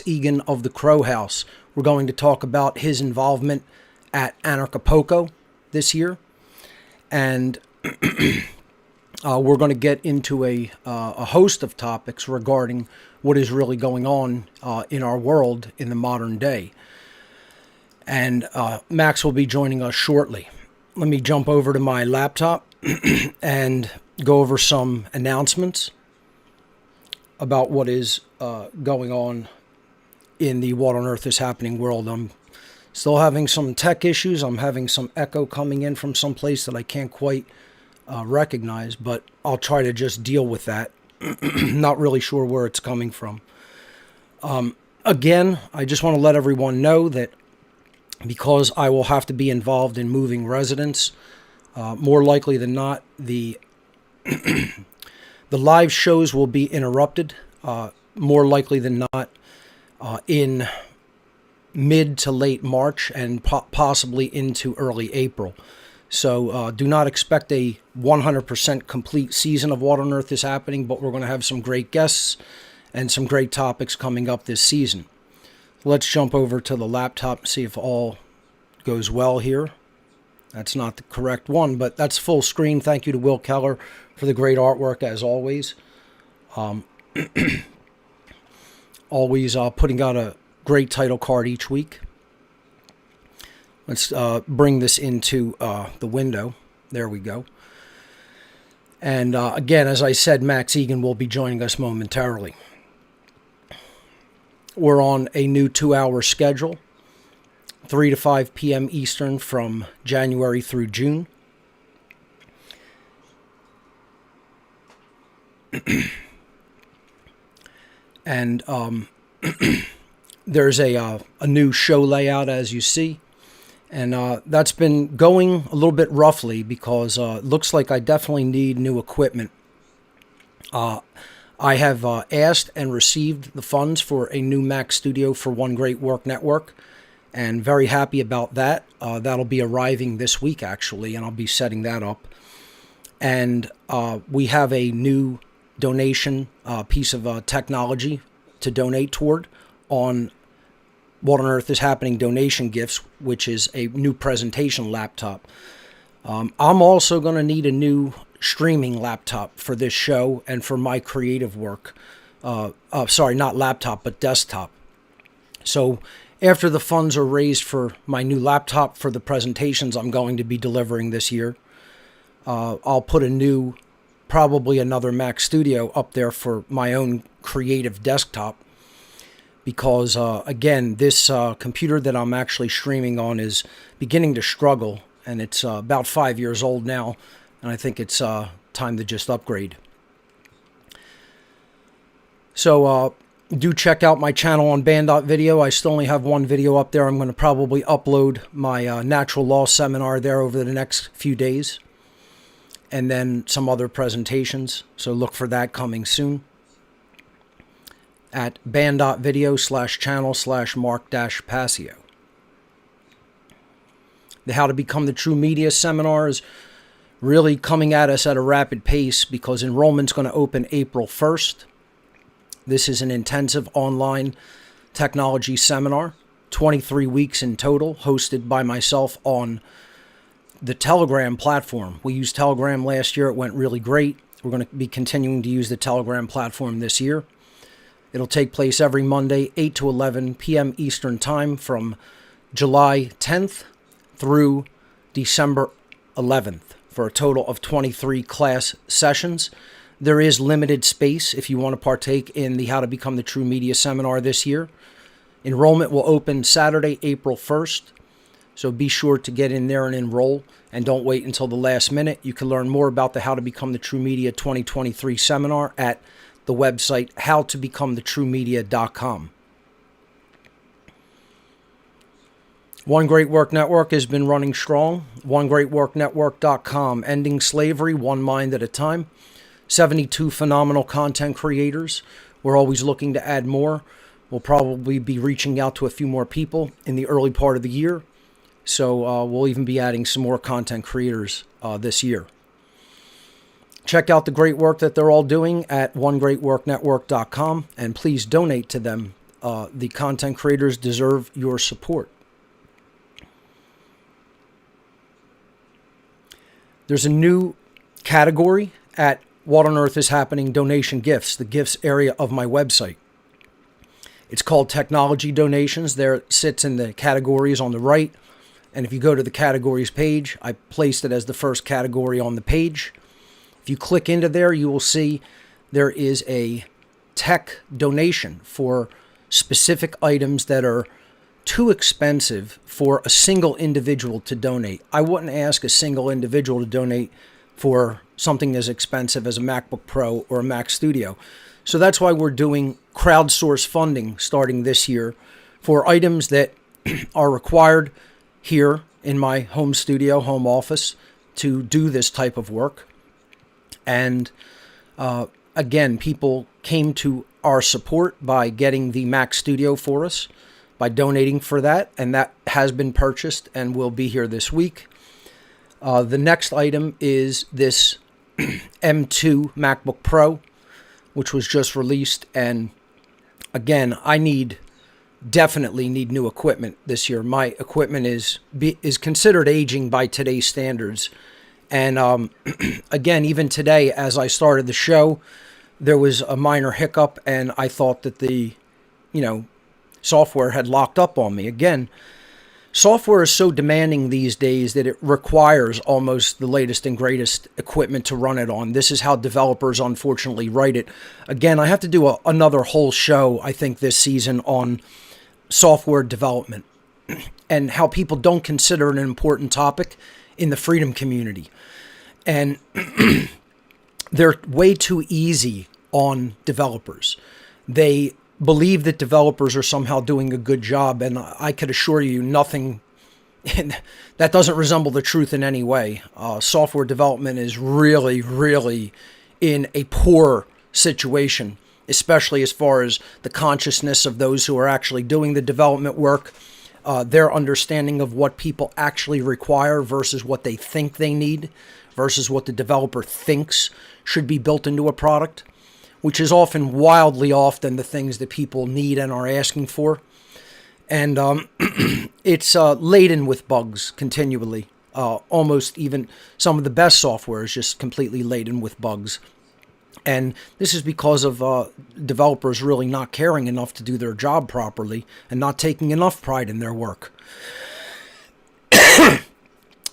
Egan of the Crow House. We're going to talk about his involvement at Anarchapulco this year, and we're going to get into a host of topics regarding what is really going on in our world in the modern day. And Max will be joining us shortly. Let me jump over to my laptop and go over some announcements about what is going on in the What on Earth is Happening world. I'm still having some tech issues. I'm having some echo coming in from some place that I can't quite recognize, but I'll try to just deal with that. Not really sure where it's coming from. Again, I just want to let everyone know that because I will have to be involved in moving residents, more likely than not, the live shows will be interrupted, more likely than not, in mid to late March and possibly into early April. So do not expect a 100% complete season of What on Earth is Happening, but we're going to have some great guests and some great topics coming up this season. Let's jump over to the laptop and see if all goes well here. That's not the correct one, but that's full screen. Thank you to Will Keller for the great artwork, as always. Always putting out a great title card each week. Let's bring this into the window. There we go. And again, as I said, Max Egan will be joining us momentarily. We're on a new 2-hour schedule, 3 to 5 p.m. Eastern from January through June. And there's a new show layout, as you see. And that's been going a little bit roughly because it looks like I definitely need new equipment. I have asked and received the funds for a new Mac studio for One Great Work Network, and very happy about that. That'll be arriving this week, actually, and I'll be setting that up. And we have a new donation piece of technology to donate toward on What on Earth is Happening donation gifts, which is a new presentation laptop. I'm also going to need a new streaming laptop for this show and for my creative work. Sorry, not laptop, but desktop. So after the funds are raised for my new laptop for the presentations I'm going to be delivering this year, I'll put probably another Mac Studio up there for my own creative desktop. Because, again, this computer that I'm actually streaming on is beginning to struggle, and it's about 5 years old now, and I think it's time to just upgrade. So do check out my channel on Band.video. I still only have one video up there. I'm going to probably upload my natural law seminar there over the next few days, and then some other presentations, so look for that coming soon at band.video/channel/Mark-Passio. The How to Become the True Media seminar is really coming at us at a rapid pace because enrollment's going to open April 1st. This is an intensive online technology seminar, 23 weeks in total, hosted by myself on the Telegram platform. We used Telegram last year. It went really great. We're going to be continuing to use the Telegram platform this year. It'll take place every Monday, 8 to 11 p.m. Eastern Time from July 10th through December 11th for a total of 23 class sessions. There is limited space if you want to partake in the How to Become the True Media seminar this year. Enrollment will open Saturday, April 1st, so be sure to get in there and enroll, and don't wait until the last minute. You can learn more about the How to Become the True Media 2023 seminar at the website howtobecomthetruemedia.com. One Great Work Network has been running strong. OneGreatWorkNetwork.com. Ending slavery, one mind at a time. 72 phenomenal content creators. We're always looking to add more. We'll probably be reaching out to a few more people in the early part of the year. So we'll even be adding some more content creators this year. Check out the great work that they're all doing at OneGreatWorkNetwork.com, and please donate to them the content creators deserve your support. There's a new category at What on Earth is Happening Donation Gifts, the gifts area of my website. It's called Technology Donations. There it sits in the categories on the right. And if you go to the categories page, I placed it as the first category on the page. If you click into there, you will see there is a tech donation for specific items that are too expensive for a single individual to donate. I wouldn't ask a single individual to donate for something as expensive as a MacBook Pro or a Mac Studio. So that's why we're doing crowdsource funding starting this year for items that are required here in my home studio, home office, to do this type of work. And again, people came to our support by getting the Mac Studio for us, by donating for that, and that has been purchased and will be here this week. The next item is this M2 MacBook Pro, which was just released. And again, I definitely need new equipment this year. My equipment is considered aging by today's standards. And again, even today, as I started the show, there was a minor hiccup, and I thought that the, software had locked up on me. Again, software is so demanding these days that it requires almost the latest and greatest equipment to run it on. This is how developers unfortunately write it. Again, I have to do another whole show, I think, this season on software development and how people don't consider it an important topic in the freedom community. And they're way too easy on developers. They believe that developers are somehow doing a good job, and I could assure you nothing that doesn't resemble the truth in any way. Software development is really, really in a poor situation, especially as far as the consciousness of those who are actually doing the development work, their understanding of what people actually require versus what they think they need, versus what the developer thinks should be built into a product, which is often wildly off than the things that people need and are asking for. And it's laden with bugs continually. Almost even some of the best software is just completely laden with bugs. And this is because of developers really not caring enough to do their job properly and not taking enough pride in their work.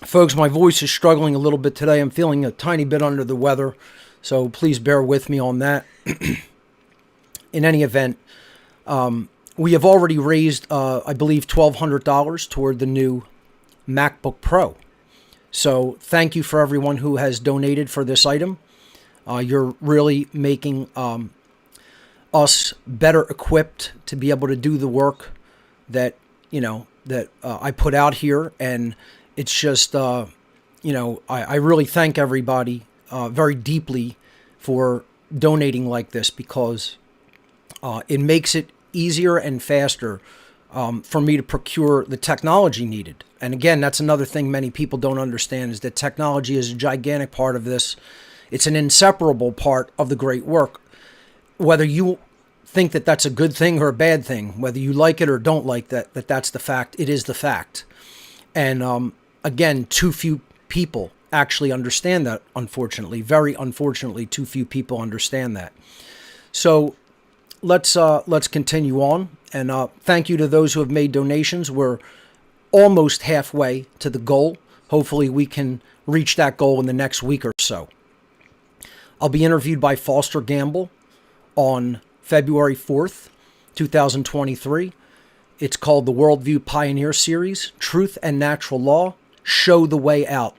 Folks, my voice is struggling a little bit today. I'm feeling a tiny bit under the weather, so please bear with me on that. In any event, we have already raised, I believe, $1,200 toward the new MacBook Pro. So thank you for everyone who has donated for this item. You're really making us better equipped to be able to do the work that, I put out here. And it's just, I really thank everybody very deeply for donating like this, because it makes it easier and faster for me to procure the technology needed. And again, that's another thing many people don't understand, is that technology is a gigantic part of this. It's an inseparable part of the great work. Whether you think that that's a good thing or a bad thing, whether you like it or don't like that's the fact, it is the fact. And again, too few people actually understand that, unfortunately. Very unfortunately, too few people understand that. So let's continue on. And thank you to those who have made donations. We're almost halfway to the goal. Hopefully we can reach that goal in the next week or so. I'll be interviewed by Foster Gamble on February 4th, 2023. It's called the Worldview Pioneer Series, Truth and Natural Law, Show the Way Out.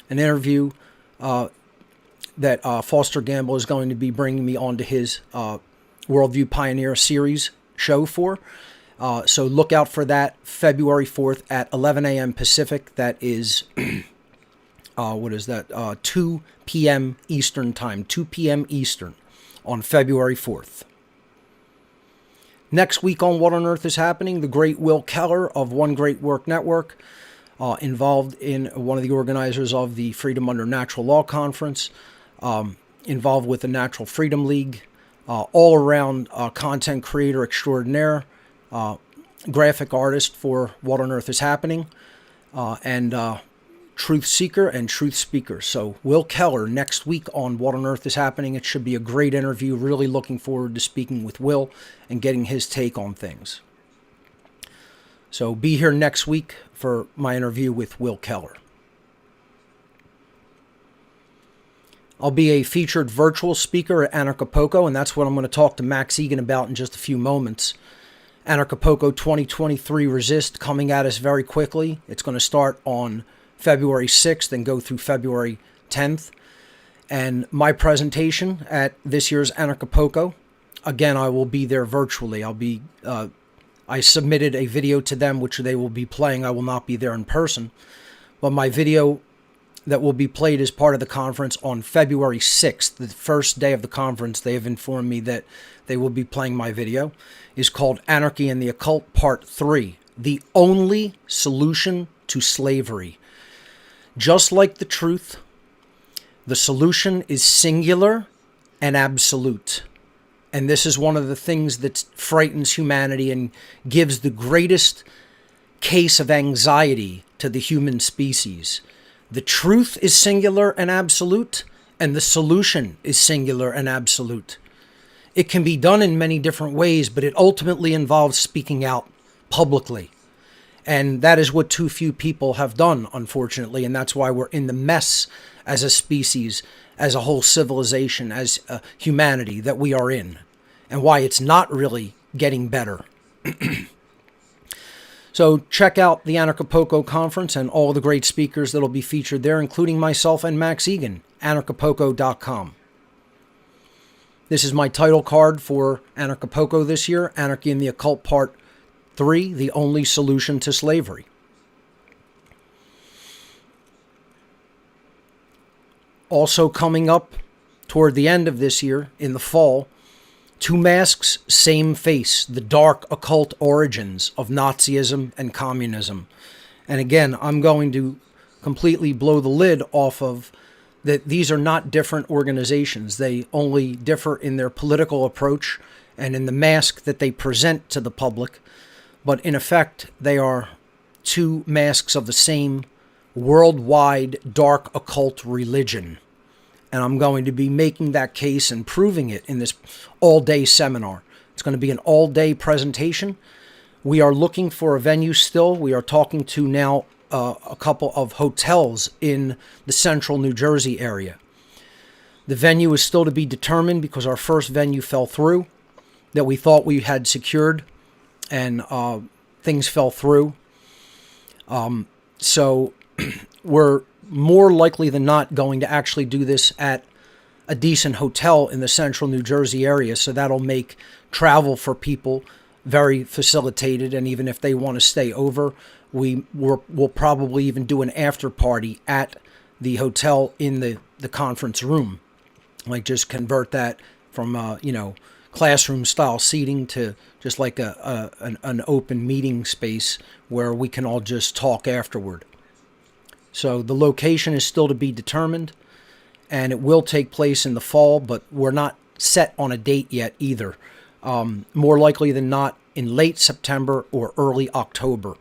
An interview that Foster Gamble is going to be bringing me onto his Worldview Pioneer Series show for. So look out for that February 4th at 11 a.m. Pacific. That is, 2 p.m. Eastern Time, 2 p.m. Eastern on February 4th. Next week on What on Earth is Happening, the great Will Keller of One Great Work Network, involved in one of the organizers of the Freedom Under Natural Law Conference, involved with the Natural Freedom League, all around content creator extraordinaire, graphic artist for What on Earth is Happening, and truth seeker and truth speaker. So Will Keller next week on What on Earth is Happening. It should be a great interview. Really looking forward to speaking with Will and getting his take on things. So be here next week for my interview with Will Keller. I'll be a featured virtual speaker at Anarchapulco, and that's what I'm going to talk to Max Egan about in just a few moments. Anarchapulco 2023 Resist coming at us very quickly. It's going to start on February 6th and go through February 10th. And my presentation at this year's Anarchapulco, again, I will be there virtually. I submitted a video to them, which they will be playing. I will not be there in person. But my video that will be played as part of the conference on February 6th, the first day of the conference, they have informed me that they will be playing my video, is called Anarchy and the Occult Part 3, The Only Solution to Slavery. Just like the truth, the solution is singular and absolute. And this is one of the things that frightens humanity and gives the greatest case of anxiety to the human species. The truth is singular and absolute, and the solution is singular and absolute. It can be done in many different ways, but it ultimately involves speaking out publicly. And that is what too few people have done, unfortunately, and that's why we're in the mess as a species, as a whole civilization, as humanity that we are in, and why it's not really getting better. So check out the Anarchapulco conference and all the great speakers that will be featured there, including myself and Max Egan, anarchapulco.com. This is my title card for Anarchapulco this year, Anarchy and the Occult Part 3, The Only Solution to Slavery. Also coming up toward the end of this year, in the fall, Two Masks, Same Face, the dark occult origins of Nazism and communism. And again, I'm going to completely blow the lid off of that. These are not different organizations. They only differ in their political approach and in the mask that they present to the public. But in effect, they are two masks of the same worldwide dark occult religion. And I'm going to be making that case and proving it in this all-day seminar. It's going to be an all-day presentation. We are looking for a venue still. We are talking to now a couple of hotels in the central New Jersey area. The venue is still to be determined because our first venue fell through that we thought we had secured, and things fell through. So we're more likely than not going to actually do this at a decent hotel in the central New Jersey area. So that'll make travel for people very facilitated. And even if they want to stay over, we'll probably even do an after party at the hotel in the conference room. Like just convert that from, classroom style seating to just like an open meeting space where we can all just talk afterward. So the location is still to be determined, and it will take place in the fall, but we're not set on a date yet either. More likely than not in late September or early October.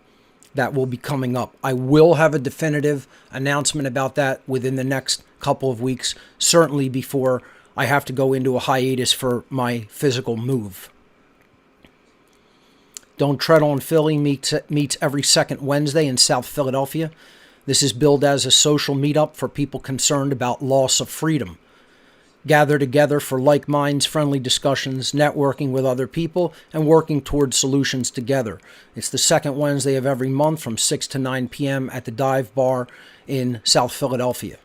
That will be coming up. I will have a definitive announcement about that within the next couple of weeks, certainly before I have to go into a hiatus for my physical move. Don't Tread on Philly meets every second Wednesday in South Philadelphia. This is billed as a social meetup for people concerned about loss of freedom. Gather together for like minds, friendly discussions, networking with other people, and working towards solutions together. It's the second Wednesday of every month from 6 to 9 p.m. at the Dive Bar in South Philadelphia.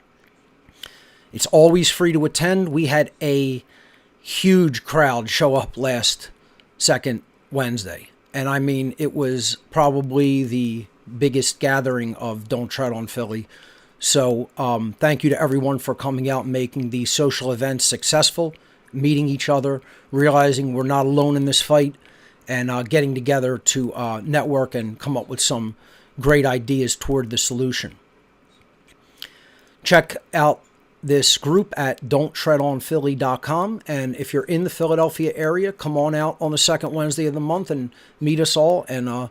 It's always free to attend. We had a huge crowd show up last second Wednesday. And I mean, it was probably the biggest gathering of Don't Tread on Philly. So thank you to everyone for coming out and making these social events successful, meeting each other, realizing we're not alone in this fight, and getting together to network and come up with some great ideas toward the solution. Check out this group at don'ttreadonphilly.com. And if you're in the Philadelphia area, come on out on the second Wednesday of the month and meet us all and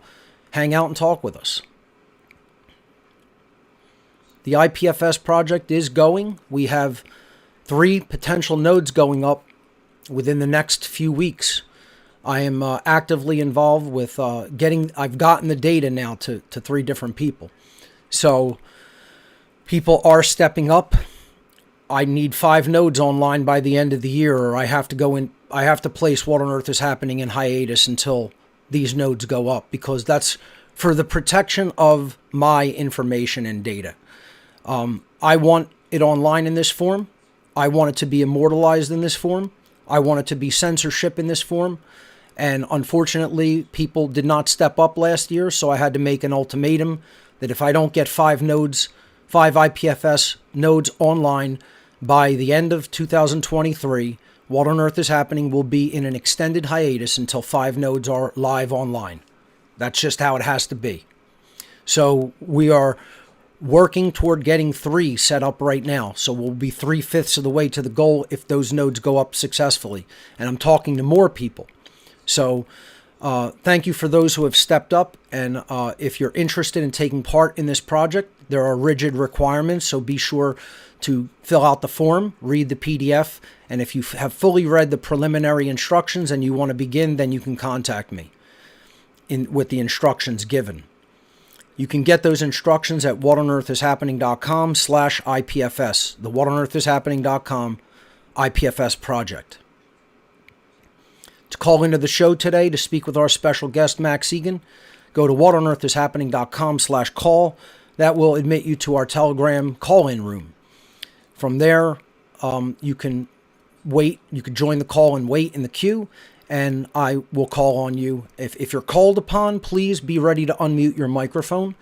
hang out and talk with us. The IPFS project is going. We have 3 potential nodes going up within the next few weeks. I am actively involved with I've gotten the data now to 3 different people. So people are stepping up. I need 5 nodes online by the end of the year, or I have to place What on Earth is Happening in hiatus until these nodes go up, because that's for the protection of my information and data. I want it online in this form. I want it to be immortalized in this form. I want it to be censorship in this form. And unfortunately, people did not step up last year, so I had to make an ultimatum that if I don't get 5 IPFS nodes online by the end of 2023, What on Earth is Happening will be in an extended hiatus until 5 nodes are live online. That's just how it has to be. So we are working toward getting 3 set up right now. So we'll be 3/5 of the way to the goal if those nodes go up successfully. And I'm talking to more people. So thank you for those who have stepped up. And if you're interested in taking part in this project, there are rigid requirements. So be sure to fill out the form, read the PDF. And if you have fully read the preliminary instructions and you want to begin, then you can contact me with the instructions given. You can get those instructions at whatonearthishappening.com/IPFS, the whatonearthishappening.com IPFS project. To call into the show today to speak with our special guest, Max Egan, go to whatonearthishappening.com/call. That will admit you to our Telegram call-in room. From there, you can wait. You can join the call and wait in the queue, and I will call on you. If you're called upon, please be ready to unmute your microphone.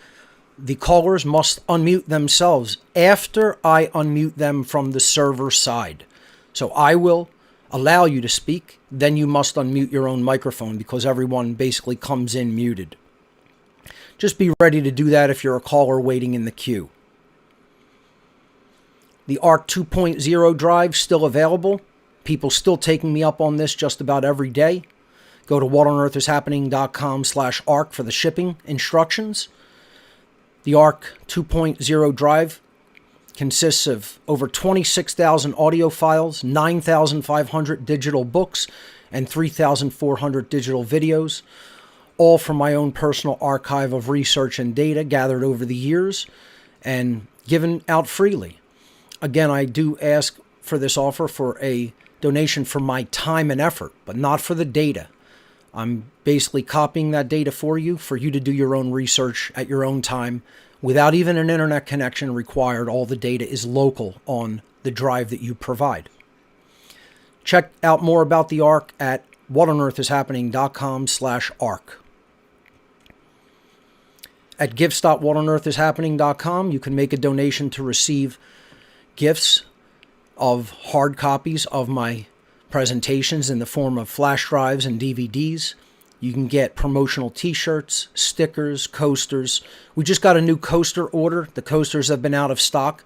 The callers must unmute themselves after I unmute them from the server side. So I will allow you to speak, then you must unmute your own microphone because everyone basically comes in muted. Just be ready to do that if you're a caller waiting in the queue. The ARC 2.0 drive still available. People still taking me up on this just about every day. Go to whatonearthishappening.com/ARC for the shipping instructions. The ARC 2.0 drive consists of over 26,000 audio files, 9,500 digital books, and 3,400 digital videos, all from my own personal archive of research and data gathered over the years and given out freely. Again, I do ask for this offer for a donation for my time and effort, but not for the data. I'm basically copying that data for you to do your own research at your own time. Without even an internet connection required, all the data is local on the drive that you provide. Check out more about the ARC at whatonearthishappening.com/ARC. At gifts.whatonearthishappening.com, you can make a donation to receive gifts of hard copies of my presentations in the form of flash drives and DVDs. You can get promotional t-shirts, stickers, coasters. We just got a new coaster order. The coasters have been out of stock.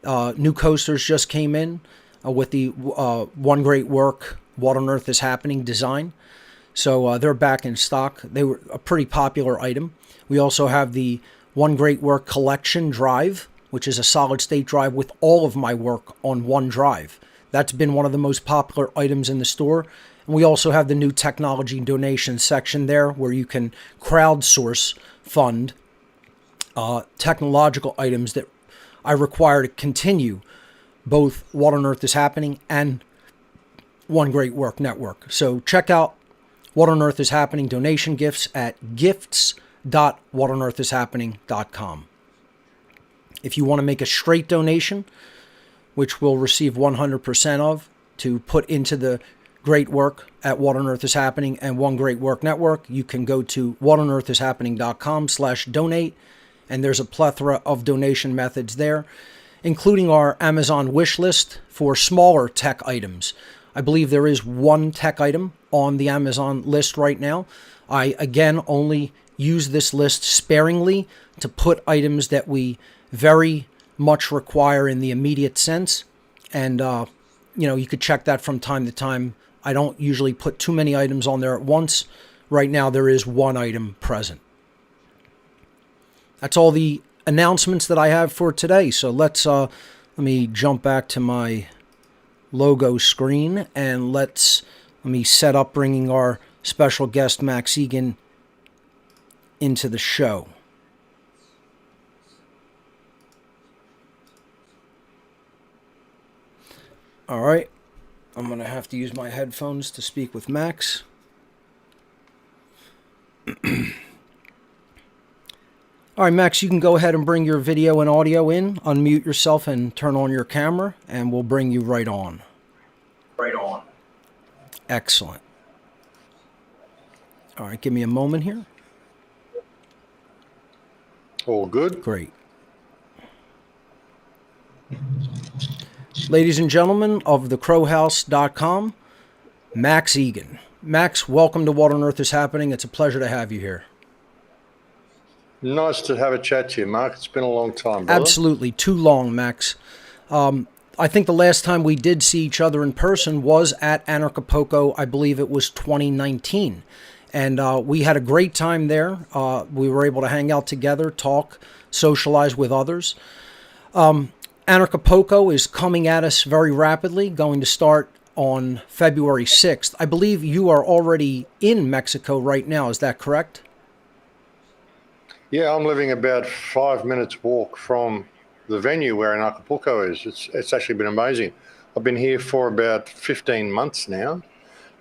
New coasters just came in with the One Great Work, What on Earth is Happening design. So they're back in stock. They were a pretty popular item. We also have the One Great Work Collection Drive, which is a solid-state drive with all of my work on one drive. That's been one of the most popular items in the store. And we also have the new technology donation section there where you can crowdsource fund technological items that I require to continue both What on Earth is Happening and One Great Work Network. So check out What on Earth is Happening donation gifts at gifts.whatonearthishappening.com. If you want to make a straight donation, which we'll receive 100% of, to put into the great work at What on Earth is Happening and One Great Work Network, you can go to whatonearthishappening.com/donate, and there's a plethora of donation methods there, including our Amazon wish list for smaller tech items. I believe there is one tech item on the Amazon list right now. I, again, only use this list sparingly to put items that we very much require in the immediate sense. And, you could check that from time to time. I don't usually put too many items on there at once. Right now, there is one item present. That's all the announcements that I have for today. So let me jump back to my logo screen and let me set up bringing our special guest Max Egan into the show. All right, I'm going to have to use my headphones to speak with Max. All right, Max, you can go ahead and bring your video and audio in, unmute yourself and turn on your camera, and we'll bring you right on. Right on. Excellent. All right, give me a moment here. All good. Great. Ladies and gentlemen of thecrowhouse.com, Max Egan. Max, welcome to What on Earth is Happening. It's a pleasure to have you here. Nice to have a chat to you, Mark. It's been a long time, brother. Absolutely. Too long, Max. I think the last time we did see each other in person was at Anarchapulco. I believe it was 2019. And we had a great time there. We were able to hang out together, talk, socialize with others. Anarchapulco is coming at us very rapidly, going to start on February 6th. I believe you are already in Mexico right now. Is that correct? Yeah, I'm living about 5 minutes walk from the venue where Anarchapulco is. It's actually been amazing. I've been here for about 15 months now.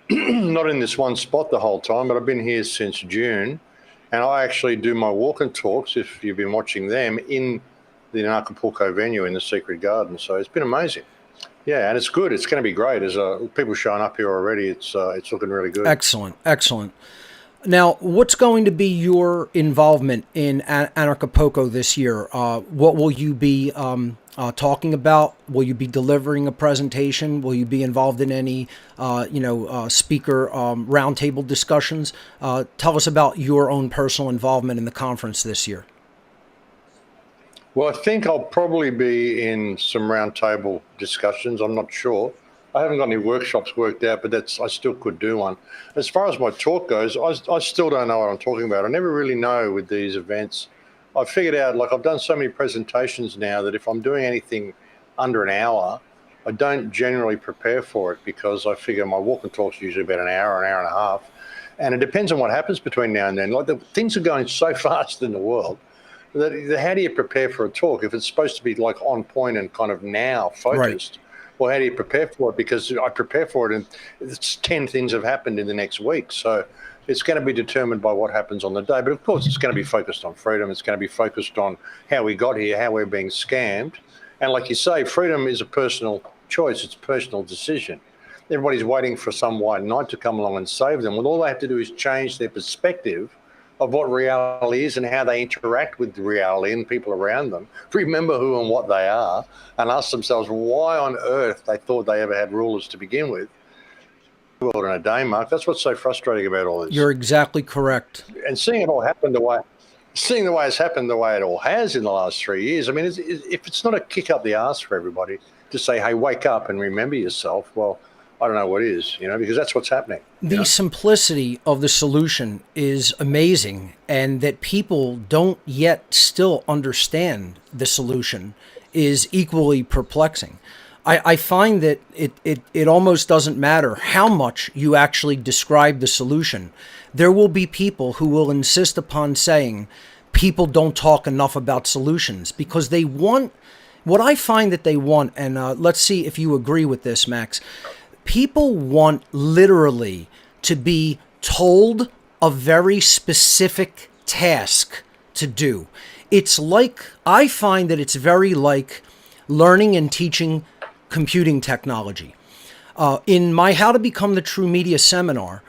Not in this one spot the whole time, but I've been here since June. And I actually do my walk and talks, if you've been watching them, in the Anarchapulco venue in the Secret Garden. So it's been amazing. Yeah, and it's good. It's going to be great. There's people showing up here already. It's looking really good. Excellent, excellent. Now, what's going to be your involvement in Anarchapulco this year? What will you be talking about? Will you be delivering a presentation? Will you be involved in any, speaker roundtable discussions? Tell us about your own personal involvement in the conference this year. Well, I think I'll probably be in some roundtable discussions. I'm not sure. I haven't got any workshops worked out, but I still could do one. As far as my talk goes, I still don't know what I'm talking about. I never really know with these events. I've figured out, I've done so many presentations now that if I'm doing anything under an hour, I don't generally prepare for it because I figure my walk and talk's usually about an hour and a half. And it depends on what happens between now and then. Things are going so fast in the world that how do you prepare for a talk if it's supposed to be on point and kind of now focused? Right. Well, how do you prepare for it? Because I prepare for it and it's 10 things have happened in the next week. So it's going to be determined by what happens on the day. But of course, it's going to be focused on freedom. It's going to be focused on how we got here, how we're being scammed. And like you say, freedom is a personal choice. It's a personal decision. Everybody's waiting for some white knight to come along and save them. Well, all they have to do is change their perspective of what reality is and how they interact with the reality and people around them, remember who and what they are, and ask themselves why on earth they thought they ever had rulers to begin with. World in a day, Mark. That's what's so frustrating about all this. You're exactly correct. And seeing it all happen the way it's happened, the way it all has in the last 3 years, I mean, if it's not a kick up the arse for everybody to say, hey, wake up and remember yourself, well, I don't know what is, because that's what's happening. The simplicity of the solution is amazing, and that people don't yet still understand the solution is equally perplexing. I find that it almost doesn't matter how much you actually describe the solution. There will be people who will insist upon saying people don't talk enough about solutions because they want, what I find that they want, and let's see if you agree with this, Max. People want literally to be told a very specific task to do. It's like, I find that it's very like learning and teaching computing technology. In my How to Become the True Media seminar,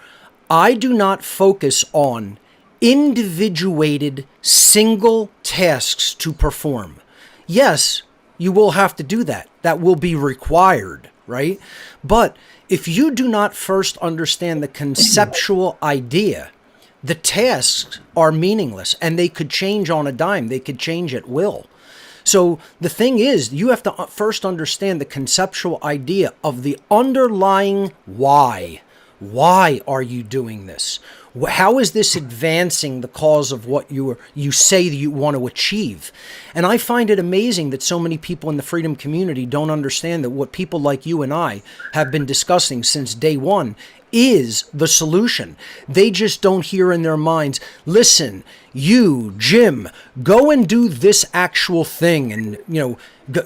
I do not focus on individuated single tasks to perform. Yes, you will have to do that. That will be required, right? But if you do not first understand the conceptual idea, the tasks are meaningless and they could change on a dime. They could change at will. So the thing is, you have to first understand the conceptual idea of the underlying why. Why are you doing this? How is this advancing the cause of what you say that you want to achieve? And I find it amazing that so many people in the freedom community don't understand that what people like you and I have been discussing since day one is the solution. They just don't hear in their minds, listen, you, Jim, go and do this actual thing, and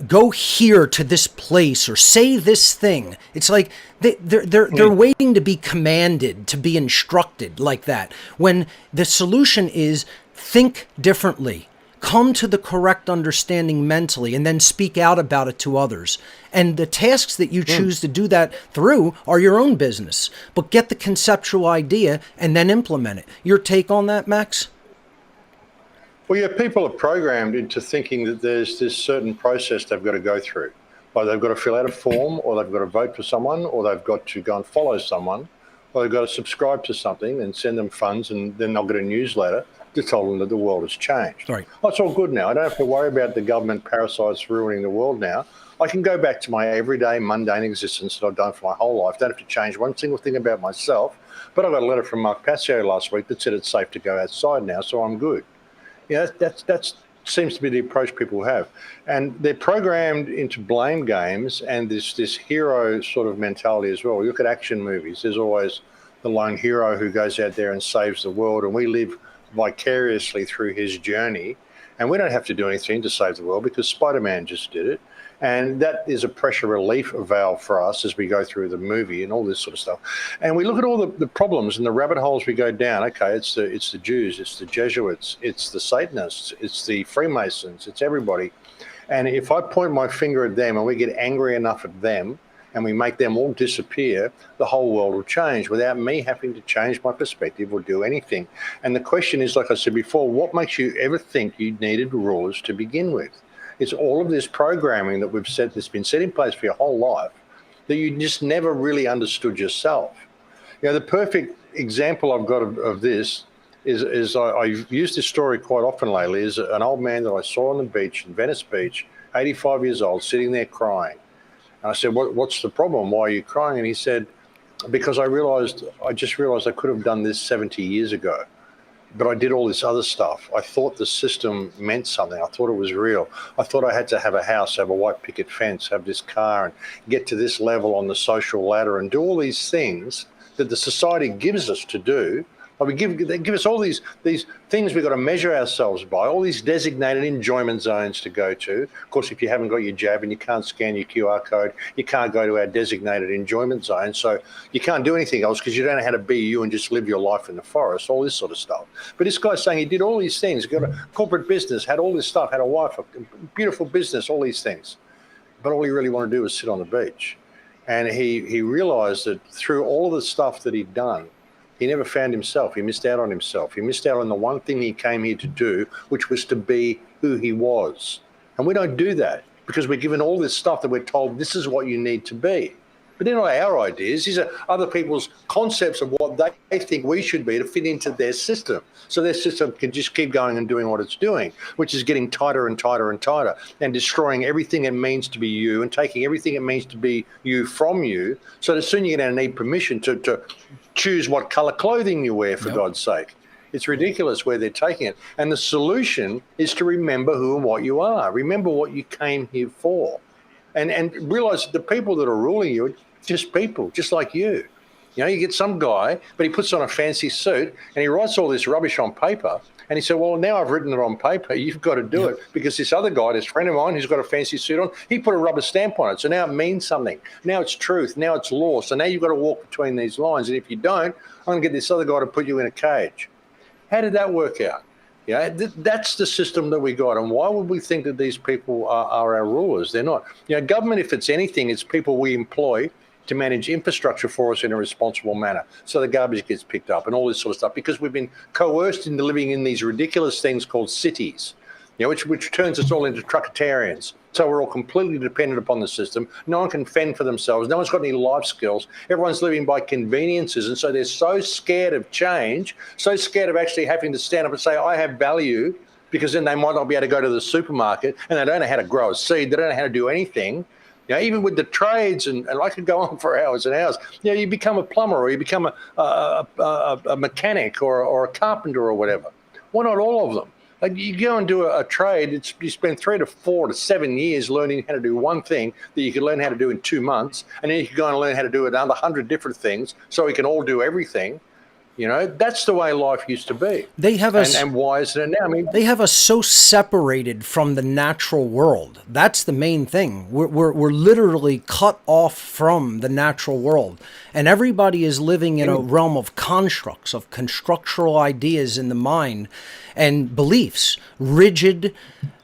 go here to this place or say this thing. It's like they're waiting to be commanded, to be instructed like that, when the solution is think differently. Come to the correct understanding mentally, and then speak out about it to others. And the tasks that you choose to do that through are your own business. But get the conceptual idea and then implement it. Your take on that, Max? Well, yeah, people are programmed into thinking that there's this certain process they've got to go through. Like they've got to fill out a form, or they've got to vote for someone, or they've got to go and follow someone, or they've got to subscribe to something and send them funds, and then they'll get a newsletter to tell them that the world has changed. Right. Oh, it's all good now. I don't have to worry about the government parasites ruining the world now. I can go back to my everyday mundane existence that I've done for my whole life. Don't have to change one single thing about myself. But I got a letter from Mark Passio last week that said it's safe to go outside now, so I'm good. That seems to be the approach people have. And they're programmed into blame games and this hero sort of mentality as well. You look at action movies. There's always the lone hero who goes out there and saves the world, and we live vicariously through his journey, and we don't have to do anything to save the world because Spider-Man just did it. And that is a pressure relief valve for us as we go through the movie and all this sort of stuff. And we look at all the problems and the rabbit holes we go down. Okay, it's the Jews, it's the Jesuits, it's the Satanists, it's the Freemasons, it's everybody. And if I point my finger at them and we get angry enough at them and we make them all disappear, the whole world will change without me having to change my perspective or do anything. And the question is, like I said before, what makes you ever think you needed rulers to begin with? It's all of this programming that that's been set in place for your whole life that you just never really understood yourself. The perfect example I've got of this is I've used this story quite often lately, is an old man that I saw on the beach in Venice Beach, 85 years old, sitting there crying. And I said, what's the problem? Why are you crying? And he said, because I just realized I could have done this 70 years ago, but I did all this other stuff. I thought the system meant something. I thought it was real. I thought I had to have a house, have a white picket fence, have this car, and get to this level on the social ladder and do all these things that the society gives us to do. They give us all these things we've got to measure ourselves by, all these designated enjoyment zones to go to. Of course, if you haven't got your jab and you can't scan your QR code, you can't go to our designated enjoyment zone. So you can't do anything else because you don't know how to be you and just live your life in the forest, all this sort of stuff. But this guy's saying he did all these things, got a corporate business, had all this stuff, had a wife, a beautiful business, all these things. But all he really wanted to do was sit on the beach. And he realized that through all of the stuff that he'd done, he never found himself. He missed out on himself. He missed out on the one thing he came here to do, which was to be who he was. And we don't do that because we're given all this stuff that we're told this is what you need to be. But they're not our ideas. These are other people's concepts of what they think we should be to fit into their system. So their system can just keep going and doing what it's doing, which is getting tighter and tighter and tighter and destroying everything it means to be you and taking everything it means to be you from you. So that soon you're going to need permission to choose what color clothing you wear, for God's sake. It's ridiculous where they're taking it. And the solution is to remember who and what you are. Remember what you came here for. And realize that the people that are ruling you are just people, just like you. You get some guy, but he puts on a fancy suit and he writes all this rubbish on paper. And he said, well, now I've written it on paper. You've got to do it because this other guy, this friend of mine who's got a fancy suit on, he put a rubber stamp on it. So now it means something. Now it's truth. Now it's law. So now you've got to walk between these lines. And if you don't, I'm going to get this other guy to put you in a cage. How did that work out? That's the system that we got. And why would we think that these people are our rulers? They're not. Government, if it's anything, it's people we employ to manage infrastructure for us in a responsible manner. So the garbage gets picked up and all this sort of stuff because we've been coerced into living in these ridiculous things called cities, which turns us all into truckatarians. So we're all completely dependent upon the system. No one can fend for themselves. No one's got any life skills. Everyone's living by conveniences. And so they're so scared of change, so scared of actually having to stand up and say, I have value, because then they might not be able to go to the supermarket, and they don't know how to grow a seed. They don't know how to do anything. You know, even with the trades, and I could go on for hours and hours. You know, you become a plumber, or you become a mechanic, or a carpenter, or whatever. Why not all of them? Like, you go and do a trade, you spend 3 to 4 to 7 years learning how to do one thing that you can learn how to do in 2 months, and then you can go and learn how to do another 100 different things, so we can all do everything. You know, that's the way life used to be. They have us, and why is it now? I mean, they have us so separated from the natural world. That's the main thing. We're literally cut off from the natural world. And everybody is living in a realm of constructs, of constructural ideas in the mind and beliefs, rigid,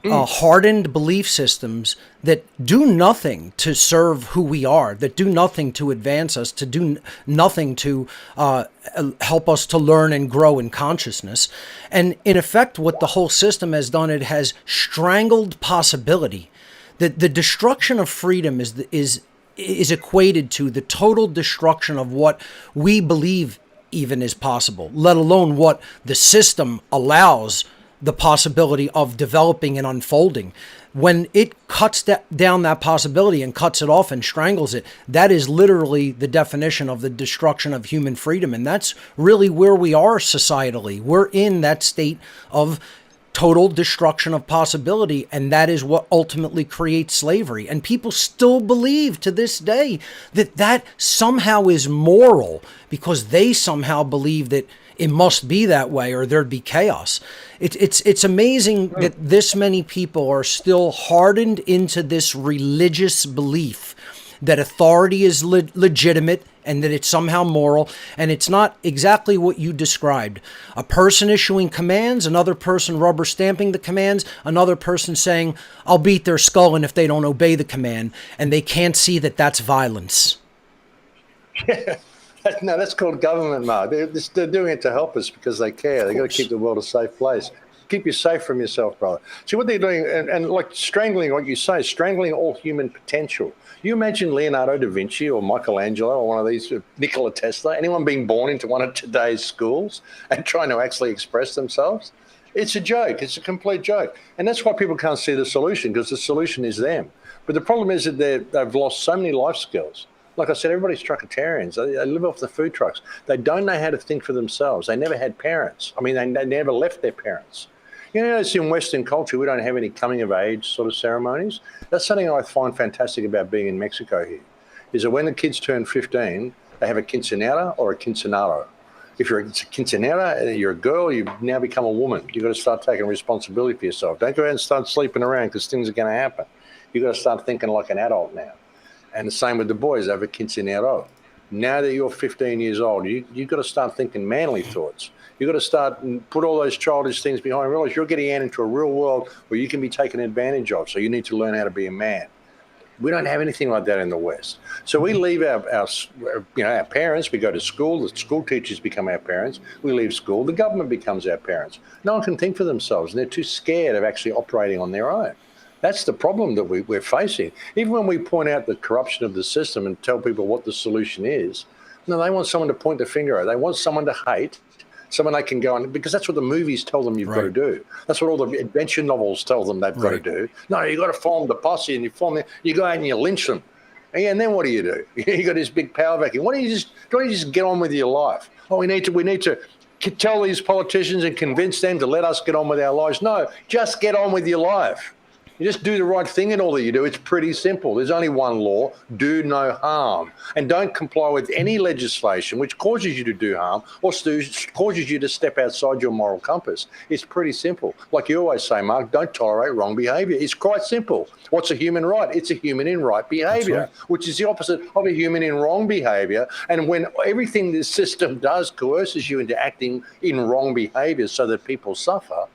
hardened belief systems that do nothing to serve who we are, that do nothing to advance us, to do nothing to help us to learn and grow in consciousness. And in effect, what the whole system has done, it has strangled possibility. The destruction of freedom is equated to the total destruction of what we believe even is possible, let alone what the system allows the possibility of developing and unfolding. When it cuts down that possibility and cuts it off and strangles it, that is literally the definition of the destruction of human freedom. And that's really where we are societally. We're in that state of total destruction of possibility, and that is what ultimately creates slavery. And people still believe to this day that somehow is moral, because they somehow believe that it must be that way or there'd be chaos. It's amazing that this many people are still hardened into this religious belief that authority is legitimate and that it's somehow moral, and it's not exactly what you described. A person issuing commands, another person rubber stamping the commands, another person saying, I'll beat their skull in if they don't obey the command, and they can't see that that's violence. Yeah. No, that's called government, Mark. They're doing it to help us because they care. They've got to keep the world a safe place. Keep you safe from yourself, brother. See what they're doing, and like strangling, what you say, strangling all human potential. You imagine Leonardo da Vinci or Michelangelo or one of these, Nikola Tesla, anyone being born into one of today's schools and trying to actually express themselves? It's a joke. It's a complete joke. And that's why people can't see the solution, because the solution is them. But the problem is that they've lost so many life skills. Like I said, everybody's truckatarians. They live off the food trucks. They don't know how to think for themselves. They never had parents. I mean, they never left their parents. You know, it's in Western culture, we don't have any coming-of-age sort of ceremonies. That's something I find fantastic about being in Mexico here, is that when the kids turn 15, they have a quinceanera or a quinceanero. If you're a quinceanera, you're a girl, you now become a woman. You've got to start taking responsibility for yourself. Don't go out and start sleeping around, because things are going to happen. You've got to start thinking like an adult now. And the same with the boys, they have a quinceanero. Now that you're 15 years old, you've got to start thinking manly thoughts. You've got to start and put all those childish things behind and realize you're getting out into a real world where you can be taken advantage of. So you need to learn how to be a man. We don't have anything like that in the West. So we leave our parents. We go to school. The school teachers become our parents. We leave school. The government becomes our parents. No one can think for themselves, and they're too scared of actually operating on their own. That's the problem that we're facing. Even when we point out the corruption of the system and tell people what the solution is, no, they want someone to point the finger at. They want someone to hate, someone they can go on, because that's what the movies tell them you've got to do. That's what all the adventure novels tell them they've got to do. No, you've got to form the posse, and you go out and you lynch them. And then what do? You got this big power vacuum. Don't you just get on with your life? Oh, we need to tell these politicians and convince them to let us get on with our lives. No, just get on with your life. You just do the right thing in all that you do. It's pretty simple. There's only one law: do no harm. And don't comply with any legislation which causes you to do harm or causes you to step outside your moral compass. It's pretty simple. Like you always say, Mark, don't tolerate wrong behaviour. It's quite simple. What's a human right? It's a human in right behaviour, which is the opposite of a human in wrong behaviour. And when everything this system does coerces you into acting in wrong behaviour so that people suffer,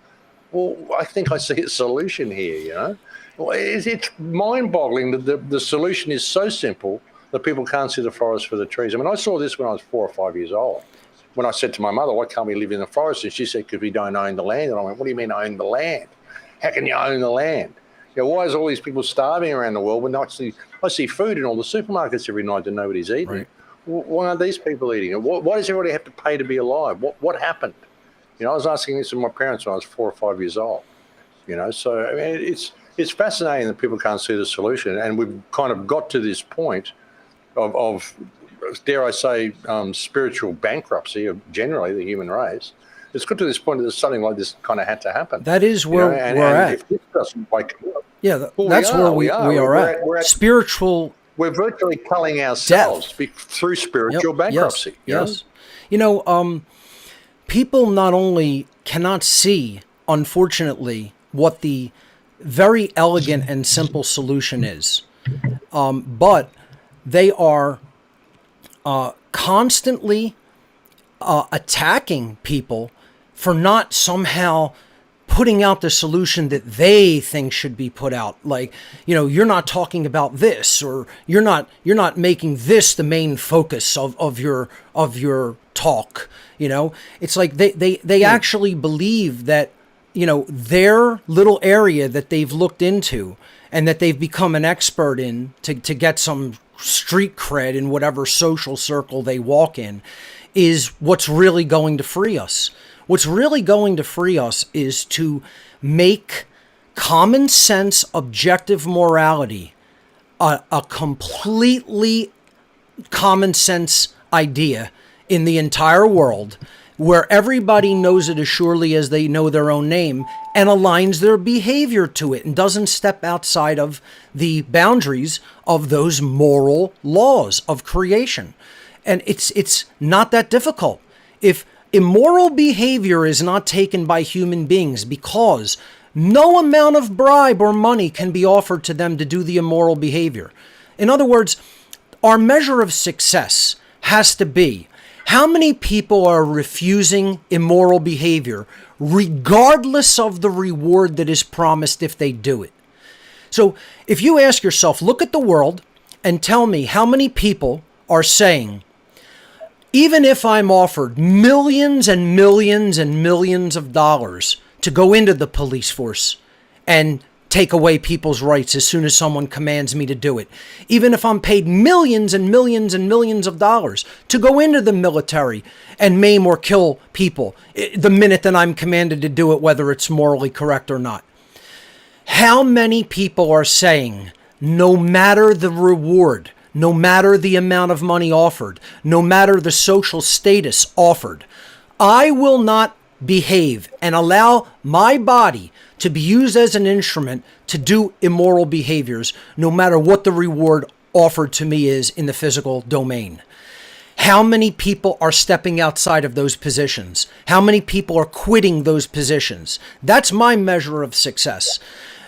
well, I think I see a solution here, you know. Well, it's mind-boggling that the solution is so simple that people can't see the forest for the trees. I mean, I saw this when I was 4 or 5 years old. When I said to my mother, why can't we live in the forest? And she said, because we don't own the land. And I went, what do you mean own the land? How can you own the land? You know, why is all these people starving around the world when I see food in all the supermarkets every night that nobody's eating? Right. Why aren't these people eating it? Why does everybody have to pay to be alive? What happened? You know, I was asking this of my parents when I was 4 or 5 years old. So I mean, it's fascinating that people can't see the solution, and we've kind of got to this point of dare I say, spiritual bankruptcy of generally the human race. It's got to this point that something like this kind of had to happen. That is where we're at. If this doesn't wake up, that's where we are at. We're spiritual. We're virtually culling ourselves through spiritual bankruptcy. Yes. People not only cannot see, unfortunately, what the very elegant and simple solution is, but they are constantly attacking people for not somehow putting out the solution that they think should be put out. Like, you're not talking about this, or you're not making this the main focus of your talk. It's like they actually believe that, their little area that they've looked into and that they've become an expert in to get some street cred in whatever social circle they walk in is what's really going to free us. What's really going to free us is to make common sense, objective morality a completely common sense idea in the entire world, where everybody knows it as surely as they know their own name and aligns their behavior to it and doesn't step outside of the boundaries of those moral laws of creation. And it's not that difficult. If immoral behavior is not taken by human beings because no amount of bribe or money can be offered to them to do the immoral behavior. In other words, our measure of success has to be how many people are refusing immoral behavior regardless of the reward that is promised if they do it. So if you ask yourself, look at the world and tell me how many people are saying, even if I'm offered millions and millions and millions of dollars to go into the police force and take away people's rights as soon as someone commands me to do it, even if I'm paid millions and millions and millions of dollars to go into the military and maim or kill people the minute that I'm commanded to do it, whether it's morally correct or not. How many people are saying, no matter the reward, no matter the amount of money offered, no matter the social status offered, I will not behave and allow my body to be used as an instrument to do immoral behaviors, no matter what the reward offered to me is in the physical domain? How many people are stepping outside of those positions? How many people are quitting those positions? That's my measure of success.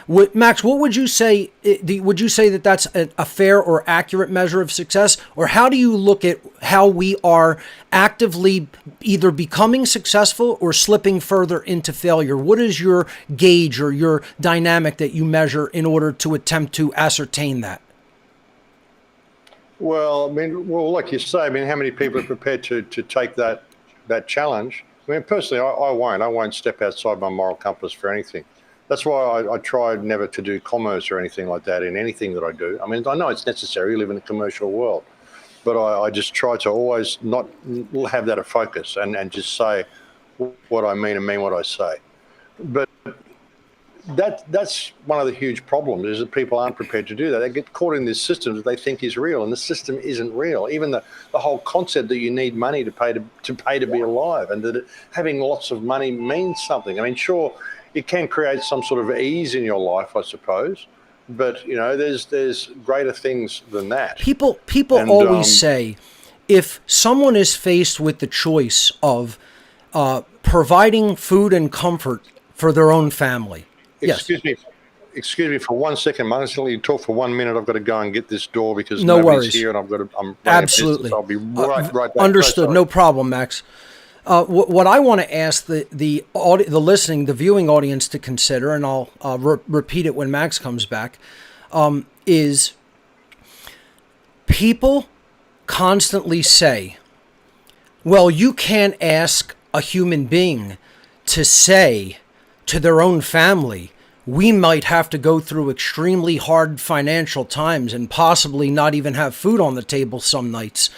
Max, what would you say? Would you say that that's a fair or accurate measure of success? Or how do you look at how we are actively either becoming successful or slipping further into failure? What is your gauge or your dynamic that you measure in order to attempt to ascertain that? Well, like you say, how many people are prepared to take that challenge? Personally, I won't step outside my moral compass for anything. That's why I try never to do commerce or anything like that in anything that I do. I know it's necessary. We live in a commercial world. But I just try to always not have that a focus and just say what I mean and mean what I say. But that's one of the huge problems, is that people aren't prepared to do that. They get caught in this system that they think is real, and the system isn't real. Even the whole concept that you need money to pay to be alive, and that having lots of money means something. Sure, it can create some sort of ease in your life, I suppose, but there's greater things than that. People always say, if someone is faced with the choice of providing food and comfort for their own family. Excuse me for 1 second. I'm just going to talk for 1 minute. I've got to go and get this door because no nobody's worries here, and I'm absolutely. I'll be right back. Understood. No problem, Max. What I want to ask the listening, the viewing audience to consider, and I'll repeat it when Max comes back, is people constantly say, well, you can't ask a human being to say to their own family, we might have to go through extremely hard financial times and possibly not even have food on the table some nights,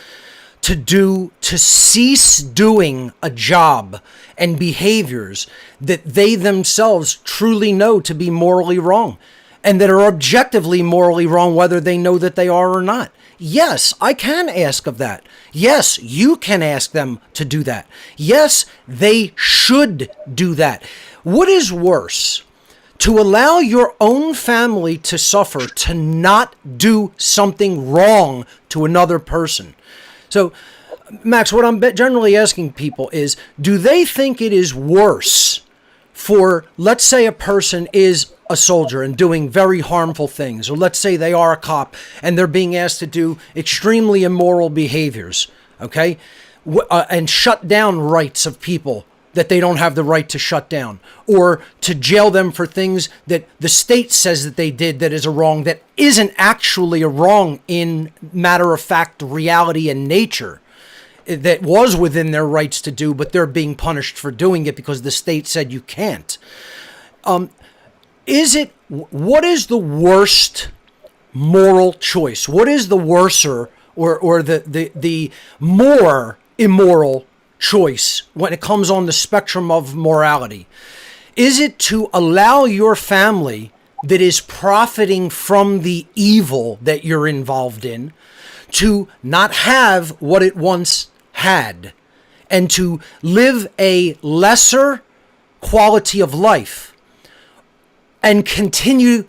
to cease doing a job and behaviors that they themselves truly know to be morally wrong and that are objectively morally wrong, whether they know that they are or not. Yes, I can ask of that. Yes, you can ask them to do that. Yes, they should do that. What is worse? To allow your own family to suffer, to not do something wrong to another person. So, Max, what I'm generally asking people is, do they think it is worse for, let's say a person is a soldier and doing very harmful things, or let's say they are a cop and they're being asked to do extremely immoral behaviors, okay? And shut down rights of people that they don't have the right to shut down, or to jail them for things that the state says that they did that is a wrong that isn't actually a wrong in matter of fact reality and nature, that was within their rights to do, but they're being punished for doing it because the state said you can't. What is the worst moral choice? What is the worser or the more immoral choice when it comes on the spectrum of morality? Is it to allow your family that is profiting from the evil that you're involved in to not have what it once had and to live a lesser quality of life and continue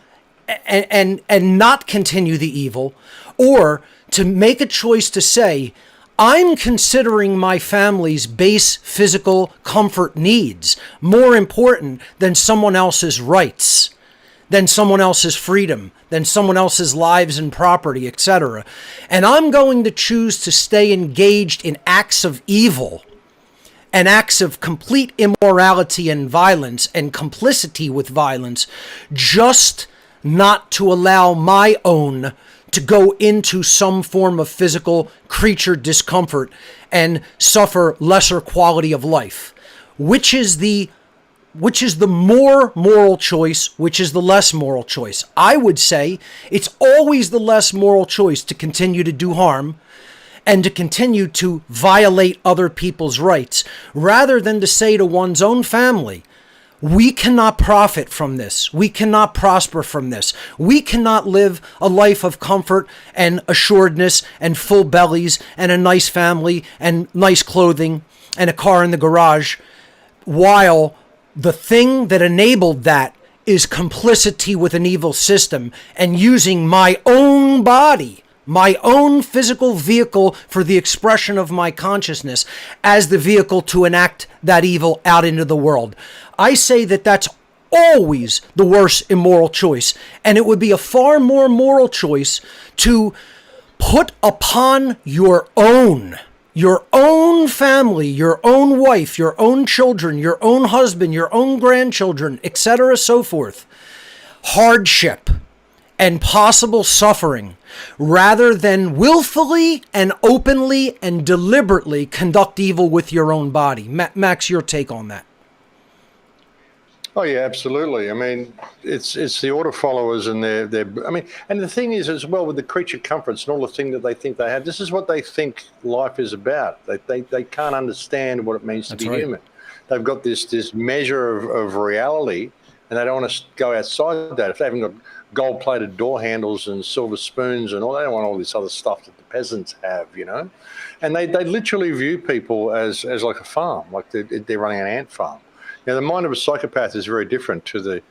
and not continue the evil, or to make a choice to say, I'm considering my family's base physical comfort needs more important than someone else's rights, than someone else's freedom, than someone else's lives and property, etc. And I'm going to choose to stay engaged in acts of evil and acts of complete immorality and violence and complicity with violence, just not to allow my own to go into some form of physical creature discomfort and suffer lesser quality of life. Which is the more moral choice? Which is the less moral choice? I would say it's always the less moral choice to continue to do harm and to continue to violate other people's rights, rather than to say to one's own family, we cannot profit from this. We cannot prosper from this. We cannot live a life of comfort and assuredness and full bellies and a nice family and nice clothing and a car in the garage, while the thing that enabled that is complicity with an evil system and using my own body, my own physical vehicle for the expression of my consciousness as the vehicle to enact that evil out into the world. I say that that's always the worst immoral choice. And it would be a far more moral choice to put upon your own family, your own wife, your own children, your own husband, your own grandchildren, etc., so forth, hardship and possible suffering, rather than willfully and openly and deliberately conduct evil with your own body. Max, your take on that? Oh yeah, absolutely. I mean, it's the order followers and their. I mean, and the thing is as well with the creature comforts and all the thing that they think they have. This is what they think life is about. They can't understand what it means to be human. They've got this measure of reality, and they don't want to go outside that. If they haven't got gold-plated door handles and silver spoons and all, they don't want all this other stuff that the peasants have, you know. And they literally view people as like a farm, like they're running an ant farm. Now, the mind of a psychopath is very different to the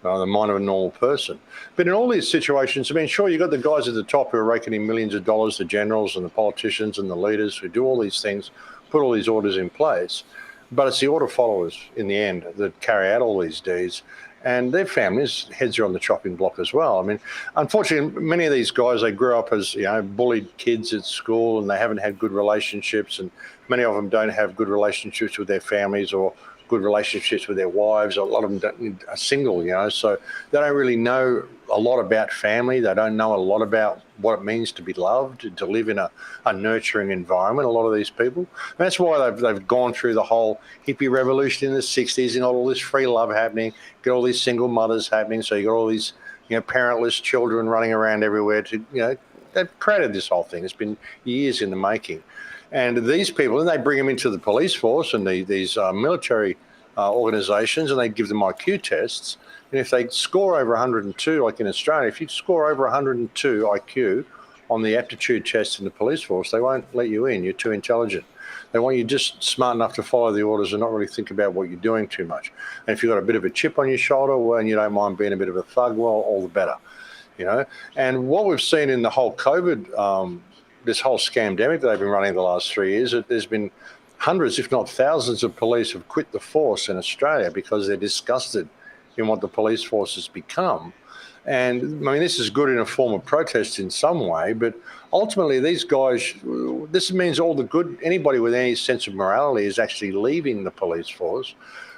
mind of a normal person. But in all these situations, I mean, sure, you've got the guys at the top who are raking in millions of dollars, the generals and the politicians and the leaders who do all these things, put all these orders in place. But it's the order followers in the end that carry out all these deeds. And their families' heads are on the chopping block as well. I mean, unfortunately, many of these guys, they grew up as, bullied kids at school, and they haven't had good relationships. And many of them don't have good relationships with their families or good relationships with their wives. A lot of them are single, so they don't really know a lot about family. They don't know a lot about what it means to be loved, to live in a nurturing environment, a lot of these people. And that's why they've gone through the whole hippie revolution in the 60s and got all this free love happening, get all these single mothers happening. So you got all these, parentless children running around everywhere they've created this whole thing. It's been years in the making. And these people, and they bring them into the police force and these military organisations, and they give them IQ tests. And if they score over 102, like in Australia, if you score over 102 IQ on the aptitude test in the police force, they won't let you in. You're too intelligent. They want you just smart enough to follow the orders and not really think about what you're doing too much. And if you've got a bit of a chip on your shoulder, well, and you don't mind being a bit of a thug, well, all the better, you know. And what we've seen in the whole COVID, this whole scamdemic that they've been running the last 3 years, there's been hundreds, if not thousands, of police have quit the force in Australia because they're disgusted in what the police force has become. And I mean, this is good in a form of protest in some way, but ultimately these guys, this means all the good, anybody with any sense of morality is actually leaving the police force.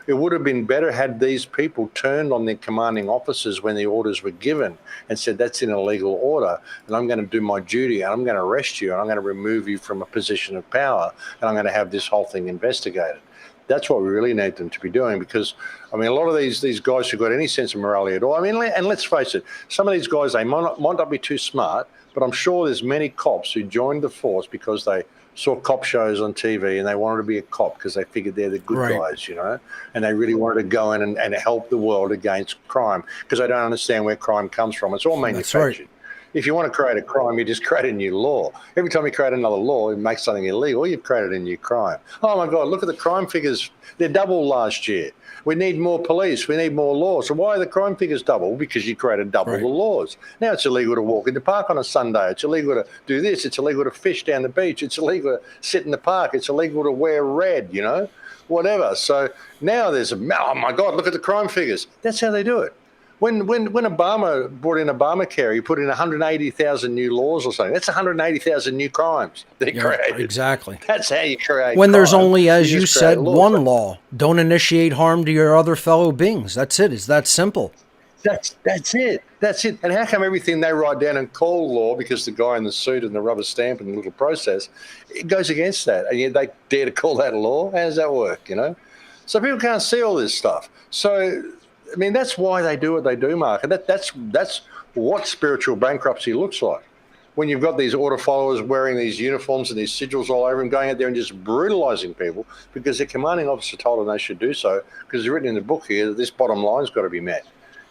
It would have been better had these people turned on their commanding officers when the orders were given and said, that's an illegal order, and I'm going to do my duty, and I'm going to arrest you, and I'm going to remove you from a position of power, and I'm going to have this whole thing investigated. That's what we really need them to be doing, because, I mean, a lot of these guys who've got any sense of morality at all, I mean, and let's face it, some of these guys, they might not be too smart, but I'm sure there's many cops who joined the force because they saw cop shows on TV and they wanted to be a cop because they figured they're the good guys, you know, and they really wanted to go in and help the world against crime because they don't understand where crime comes from. It's all manufactured. Right. If you want to create a crime, you just create a new law. Every time you create another law, it makes something illegal, you've created a new crime. Oh, my God, look at the crime figures. They're double last year. We need more police. We need more laws. So why are the crime figures double? Because you created double the laws. Now it's illegal to walk in the park on a Sunday. It's illegal to do this. It's illegal to fish down the beach. It's illegal to sit in the park. It's illegal to wear red, you know, whatever. So now there's oh, my God, look at the crime figures. That's how they do it. When Obama brought in Obamacare, he put in 180,000 new laws or something. That's 180,000 new crimes that he created. Exactly. That's how you create when crime. There's only, as you said, one law. Don't initiate harm to your other fellow beings. That's it. It's that simple. That's it. That's it. And how come everything they write down and call law, because the guy in the suit and the rubber stamp and the little process, it goes against that. And yet they dare to call that law? How does that work, you know? So people can't see all this stuff. So, I mean, that's why they do what they do, Mark. And that's what spiritual bankruptcy looks like. When you've got these order followers wearing these uniforms and these sigils all over them, going out there and just brutalizing people because their commanding officer told them they should do so, because it's written in the book here that this bottom line's got to be met.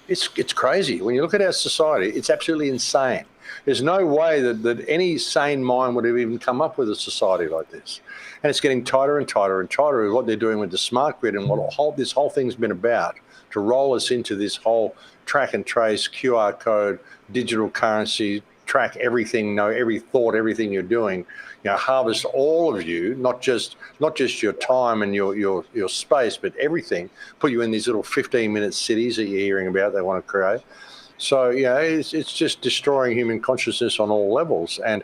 It's crazy. When you look at our society, it's absolutely insane. There's no way that any sane mind would have even come up with a society like this. And it's getting tighter and tighter and tighter with what they're doing with the smart grid and what this whole thing's been about, to roll us into this whole track and trace, QR code, digital currency, track everything, know every thought, everything you're doing, you know, harvest all of you, not just your time and your space, but everything, put you in these little 15-minute cities that you're hearing about they want to create. So, yeah, it's just destroying human consciousness on all levels. And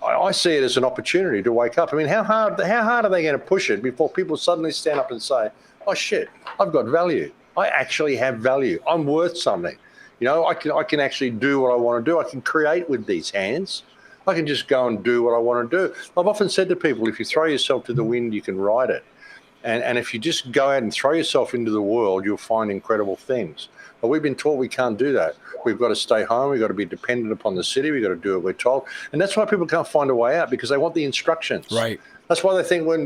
I see it as an opportunity to wake up. I mean, how hard are they going to push it before people suddenly stand up and say, oh, shit, I've got value. I actually have value. I'm worth something. You know, I can actually do what I want to do. I can create with these hands. I can just go and do what I want to do. I've often said to people, if you throw yourself to the wind, you can ride it. And if you just go out and throw yourself into the world, you'll find incredible things. But we've been taught we can't do that. We've got to stay home. We've got to be dependent upon the city. We've got to do what we're told. And that's why people can't find a way out, because they want the instructions. Right. That's why they think when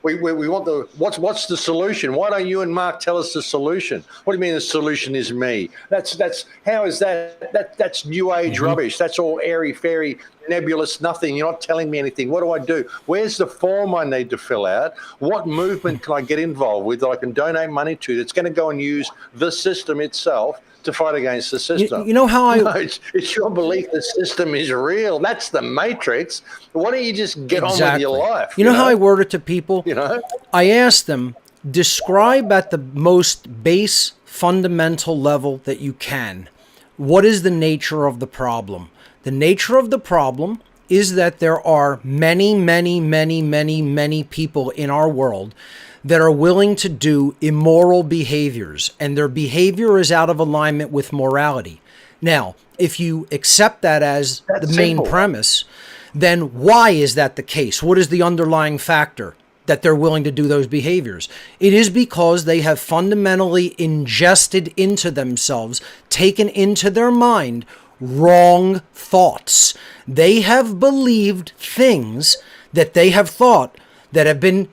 we want what's the solution? Why don't you and Mark tell us the solution? What do you mean the solution is me? That's how is that? That's new age rubbish. That's all airy fairy, nebulous nothing. You're not telling me anything. What do I do? Where's the form I need to fill out? What movement can I get involved with that I can donate money to that's going to go and use the system itself to fight against the system? You know how it's your belief the system is real. That's the matrix. Why don't you just get on with your life? You know how I word it to people? You know, I ask them, describe at the most base fundamental level that you can, what is the nature of the problem? The nature of the problem is that there are many, many, many, many, many people in our world that are willing to do immoral behaviors, and their behavior is out of alignment with morality. Now, if you accept that as the main premise, then why is that the case? What is the underlying factor that they're willing to do those behaviors? It is because they have fundamentally ingested into themselves, taken into their mind, wrong thoughts. They have believed things that they have thought, that have been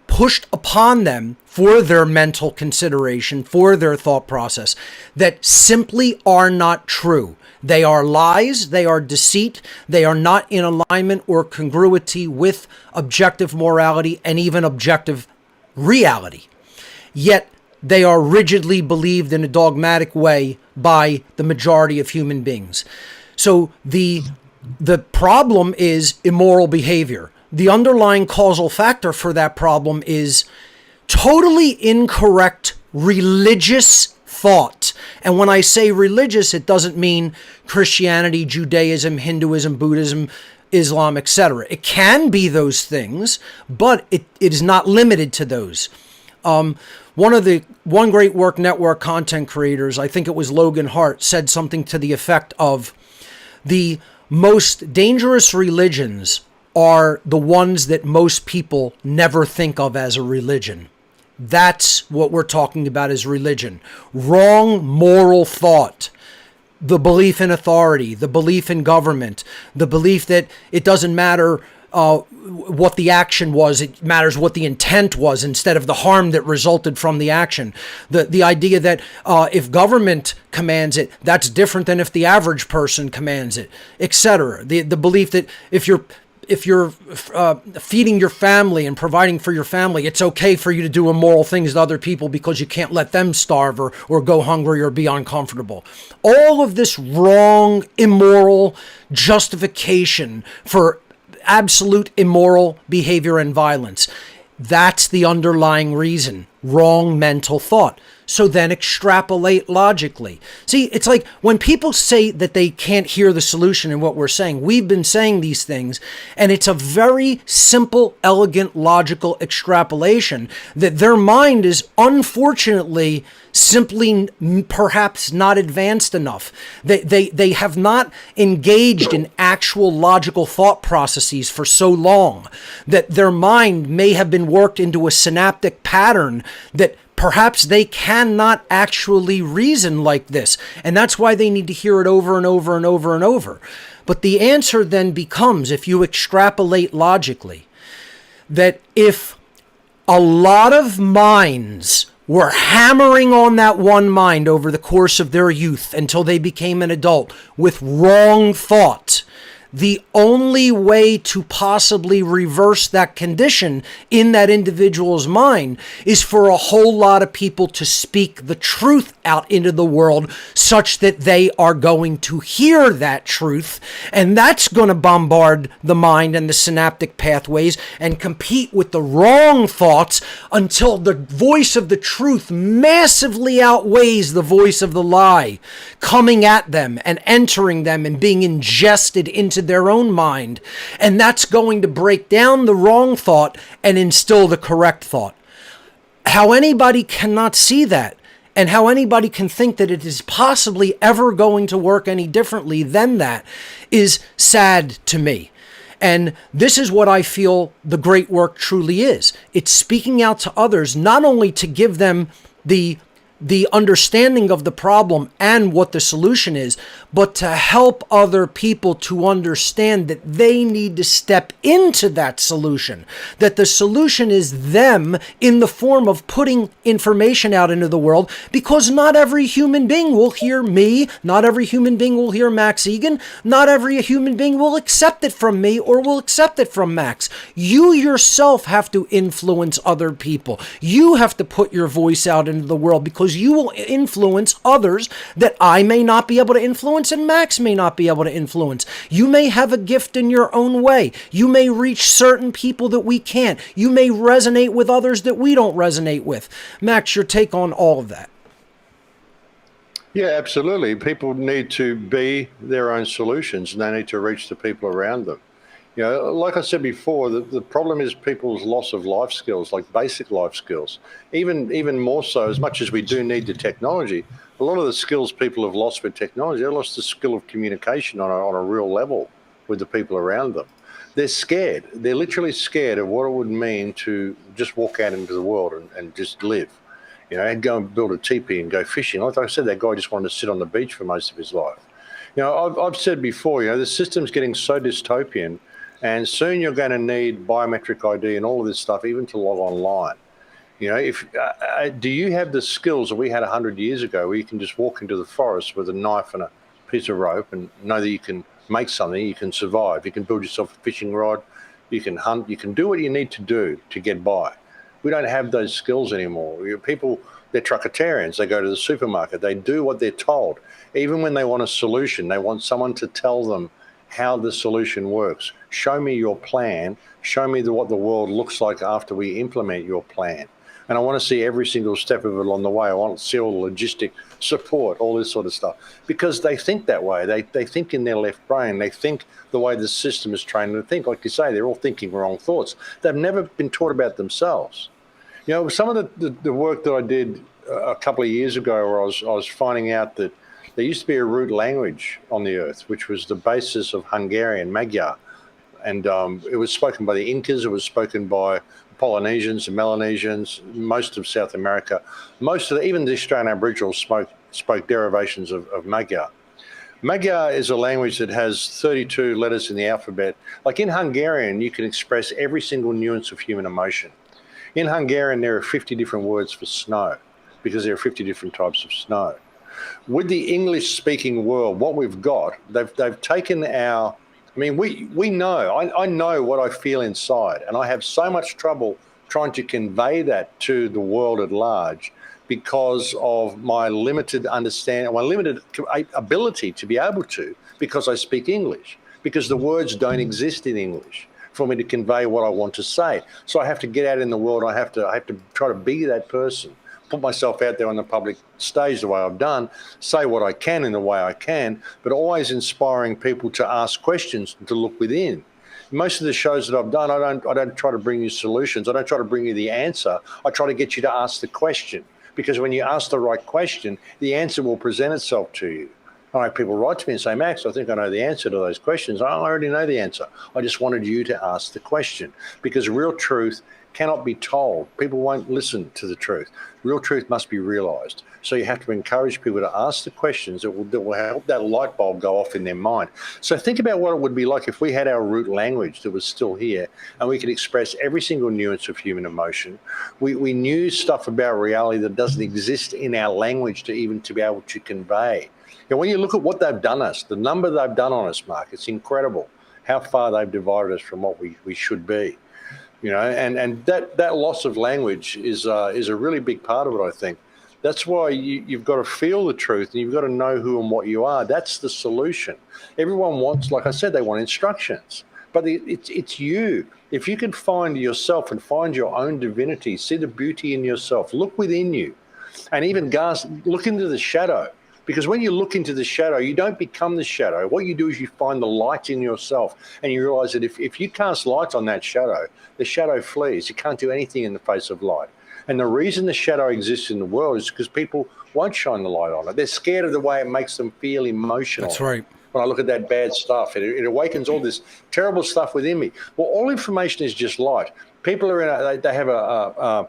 pushed upon them for their mental consideration, for their thought process, that simply are not true. They are lies, they are deceit, they are not in alignment or congruity with objective morality and even objective reality. Yet they are rigidly believed in a dogmatic way by the majority of human beings. So the problem is immoral behavior. The underlying causal factor for that problem is totally incorrect religious thought. And when I say religious, it doesn't mean Christianity, Judaism, Hinduism, Buddhism, Islam, etc. It can be those things, but it is not limited to those. One great work network content creators, I think it was Logan Hart, said something to the effect of, the most dangerous religions are the ones that most people never think of as a religion. That's what we're talking about as religion. Wrong moral thought. The belief in authority, the belief in government, the belief that it doesn't matter what the action was, it matters what the intent was instead of the harm that resulted from the action. The idea that if government commands it, that's different than if the average person commands it, etc. The belief that if you're feeding your family and providing for your family, it's okay for you to do immoral things to other people because you can't let them starve or go hungry or be uncomfortable. All of this wrong, immoral justification for absolute immoral behavior and violence. That's the underlying reason. Wrong mental thought. So then extrapolate logically. See, it's like when people say that they can't hear the solution in what we're saying, we've been saying these things, and it's a very simple, elegant, logical extrapolation that their mind is unfortunately simply perhaps not advanced enough. They have not engaged in actual logical thought processes for so long that their mind may have been worked into a synaptic pattern that perhaps they cannot actually reason like this. And that's why they need to hear it over and over and over and over. But the answer then becomes, if you extrapolate logically, that if a lot of minds were hammering on that one mind over the course of their youth until they became an adult with wrong thought, the only way to possibly reverse that condition in that individual's mind is for a whole lot of people to speak the truth out into the world such that they are going to hear that truth. And that's going to bombard the mind and the synaptic pathways and compete with the wrong thoughts until the voice of the truth massively outweighs the voice of the lie, coming at them and entering them and being ingested into their own mind. And that's going to break down the wrong thought and instill the correct thought. How anybody cannot see that, and how anybody can think that it is possibly ever going to work any differently than that, is sad to me. And this is what I feel the great work truly is. It's speaking out to others, not only to give them the understanding of the problem and what the solution is, but to help other people to understand that they need to step into that solution, that the solution is them in the form of putting information out into the world, because not every human being will hear me, not every human being will hear Max Egan, not every human being will accept it from me or will accept it from Max. You yourself have to influence other people. You have to put your voice out into the world, because you will influence others that I may not be able to influence and Max may not be able to influence. You may have a gift in your own way. You may reach certain people that we can't. You may resonate with others that we don't resonate with. Max, your take on all of that? Yeah, absolutely. People need to be their own solutions, and they need to reach the people around them. You know, like I said before, the problem is people's loss of life skills, like basic life skills. Even more so, as much as we do need the technology, a lot of the skills people have lost with technology, they've lost the skill of communication on a real level with the people around them. They're scared. They're literally scared of what it would mean to just walk out into the world and just live. You know, and go and build a teepee and go fishing. Like I said, that guy just wanted to sit on the beach for most of his life. You know, I've said before, you know, the system's getting so dystopian And soon you're going to need biometric ID and all of this stuff, even to log online. You know, if do you have the skills that we had 100 years ago where you can just walk into the forest with a knife and a piece of rope and know that you can make something, you can survive, you can build yourself a fishing rod, you can hunt, you can do what you need to do to get by. We don't have those skills anymore. People, they're truckatarians. They go to the supermarket. They do what they're told. Even when they want a solution, they want someone to tell them how the solution works. Show me your plan. Show me what the world looks like after we implement your plan. And I want to see every single step of it along the way. I want to see all the logistic support, all this sort of stuff. Because they think that way. They think in their left brain. They think the way the system is trained them to think. Like you say, they're all thinking wrong thoughts. They've never been taught about themselves. You know, some of the work that I did a couple of years ago where I was finding out that there used to be a root language on the earth, which was the basis of Hungarian, Magyar. And it was spoken by the Incas. It was spoken by Polynesians and Melanesians, most of South America. Even the Australian Aboriginals spoke derivations of Magyar. Magyar is a language that has 32 letters in the alphabet. Like in Hungarian, you can express every single nuance of human emotion. In Hungarian, there are 50 different words for snow because there are 50 different types of snow. With the English-speaking world, what we've got, they've taken our... I mean, we know, I know what I feel inside, and I have so much trouble trying to convey that to the world at large because of my limited understanding, my limited ability to be able to, because I speak English, because the words don't exist in English for me to convey what I want to say. So I have to get out in the world. I have to try to be that person, put myself out there on the public stage the way I've done, say what I can in the way I can, but always inspiring people to ask questions and to look within. Most of the shows that I've done, I don't try to bring you solutions. I don't try to bring you the answer. I try to get you to ask the question, because when you ask the right question, the answer will present itself to you. I have people write to me and say, Max, I think I know the answer to those questions. I already know the answer. I just wanted you to ask the question, because real truth cannot be told. People won't listen to the truth. Real truth must be realized. So you have to encourage people to ask the questions that will help that light bulb go off in their mind. So think about what it would be like if we had our root language that was still here and we could express every single nuance of human emotion. We knew stuff about reality that doesn't exist in our language to be able to convey. When you look at what they've done us, the number they've done on us, Mark, it's incredible how far they've divided us from what we should be. You know, and that loss of language is a really big part of it, I think. That's why you've got to feel the truth and you've got to know who and what you are. That's the solution. Everyone wants, like I said, they want instructions. But it's you. If you can find yourself and find your own divinity, see the beauty in yourself, look within you, and even look into the shadow. Because when you look into the shadow, you don't become the shadow. What you do is you find the light in yourself, and you realize that if you cast light on that shadow, the shadow flees. You can't do anything in the face of light. And the reason the shadow exists in the world is because people won't shine the light on it. They're scared of the way it makes them feel emotional. That's right. When I look at that bad stuff, it awakens all this terrible stuff within me. Well, all information is just light. People are they have a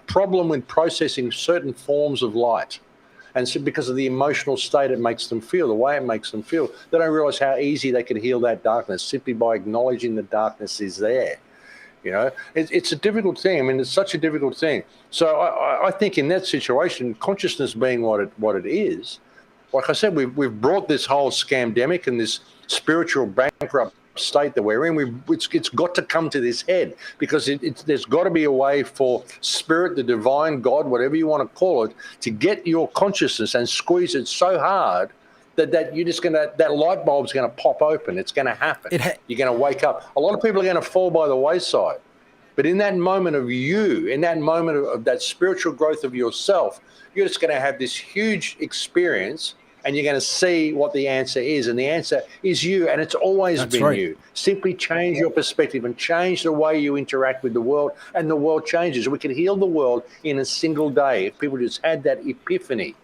problem with processing certain forms of light. And so because of the emotional state it makes them feel, the way it makes them feel, they don't realize how easy they can heal that darkness simply by acknowledging the darkness is there. You know, it's a difficult thing. I mean, it's such a difficult thing. So I think in that situation, consciousness being what it is, like I said, we've brought this whole scamdemic and this spiritual bankrupt state that we're in. It's got to come to this head, because there's got to be a way for spirit, the divine, God, whatever you want to call it, to get your consciousness and squeeze it so hard that you're just that light bulb's going to pop open. It's going to happen. You're going to wake up. A lot of people are going to fall by the wayside. But in that moment of you, in that moment of that spiritual growth of yourself, you're just going to have this huge experience, and you're going to see what the answer is. And the answer is you, and it's always been right. You. Simply change your perspective and change the way you interact with the world, and the world changes. We can heal the world in a single day if people just had that epiphany,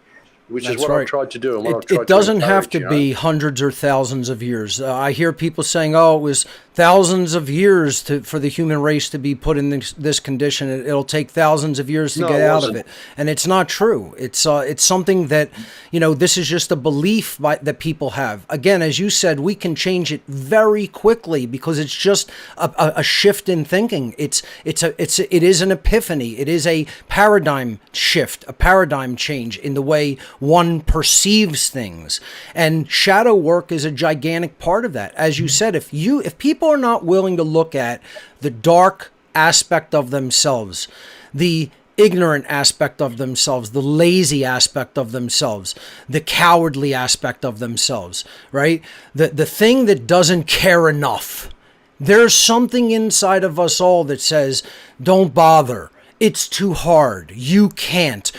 which is what I've tried to do. And what I've tried it doesn't to have to be hundreds or thousands of years. I hear people saying, oh, it was thousands of years for the human race to be put in this condition. It'll take thousands of years to get out of it. And it's not true. It's something that, this is just a belief that people have. Again, as you said, we can change it very quickly because it's just a shift in thinking. It is an epiphany. It is a paradigm shift, a paradigm change in the way one perceives things. And shadow work is a gigantic part of that. As you said, if people are not willing to look at the dark aspect of themselves, the ignorant aspect of themselves, the lazy aspect of themselves, the cowardly aspect of themselves, right? The thing that doesn't care enough. There's something inside of us all that says, don't bother. It's too hard. You can't.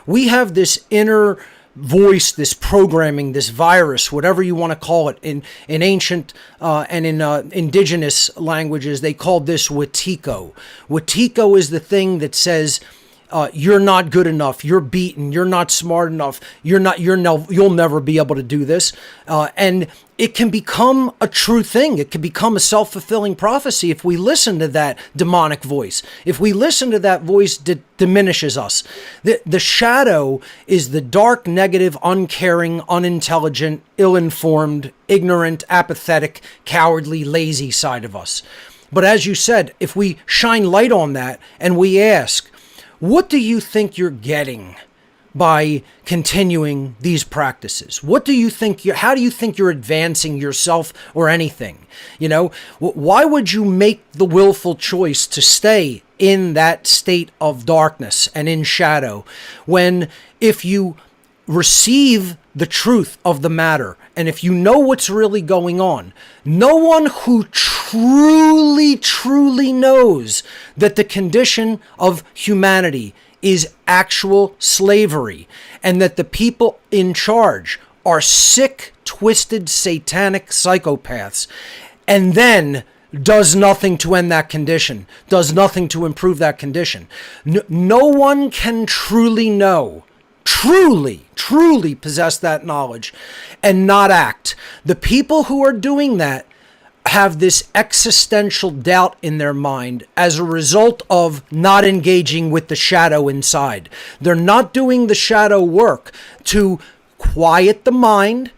We have this inner voice, this programming, this virus, whatever you want to call it. In ancient and in indigenous languages, they called this Wetiko. Wetiko is the thing that says, you're not good enough. You're beaten. You're not smart enough. You'll never be able to do this. And it can become a true thing. It can become a self-fulfilling prophecy if we listen to that demonic voice. If we listen to that voice that diminishes us. The shadow is the dark, negative, uncaring, unintelligent, ill-informed, ignorant, apathetic, cowardly, lazy side of us. But as you said, if we shine light on that and we ask, what do you think you're getting by continuing these practices? How do you think you're advancing yourself or anything? Why would you make the willful choice to stay in that state of darkness and in shadow when if you receive the truth of the matter and if you know what's really going on, no one who truly knows that the condition of humanity is actual slavery and that the people in charge are sick, twisted, satanic psychopaths, and then does nothing to end that condition, does nothing to improve that condition. No one can truly know, truly possess that knowledge and not act. The people who are doing that have this existential doubt in their mind as a result of not engaging with the shadow inside. They're not doing the shadow work to quiet the mind,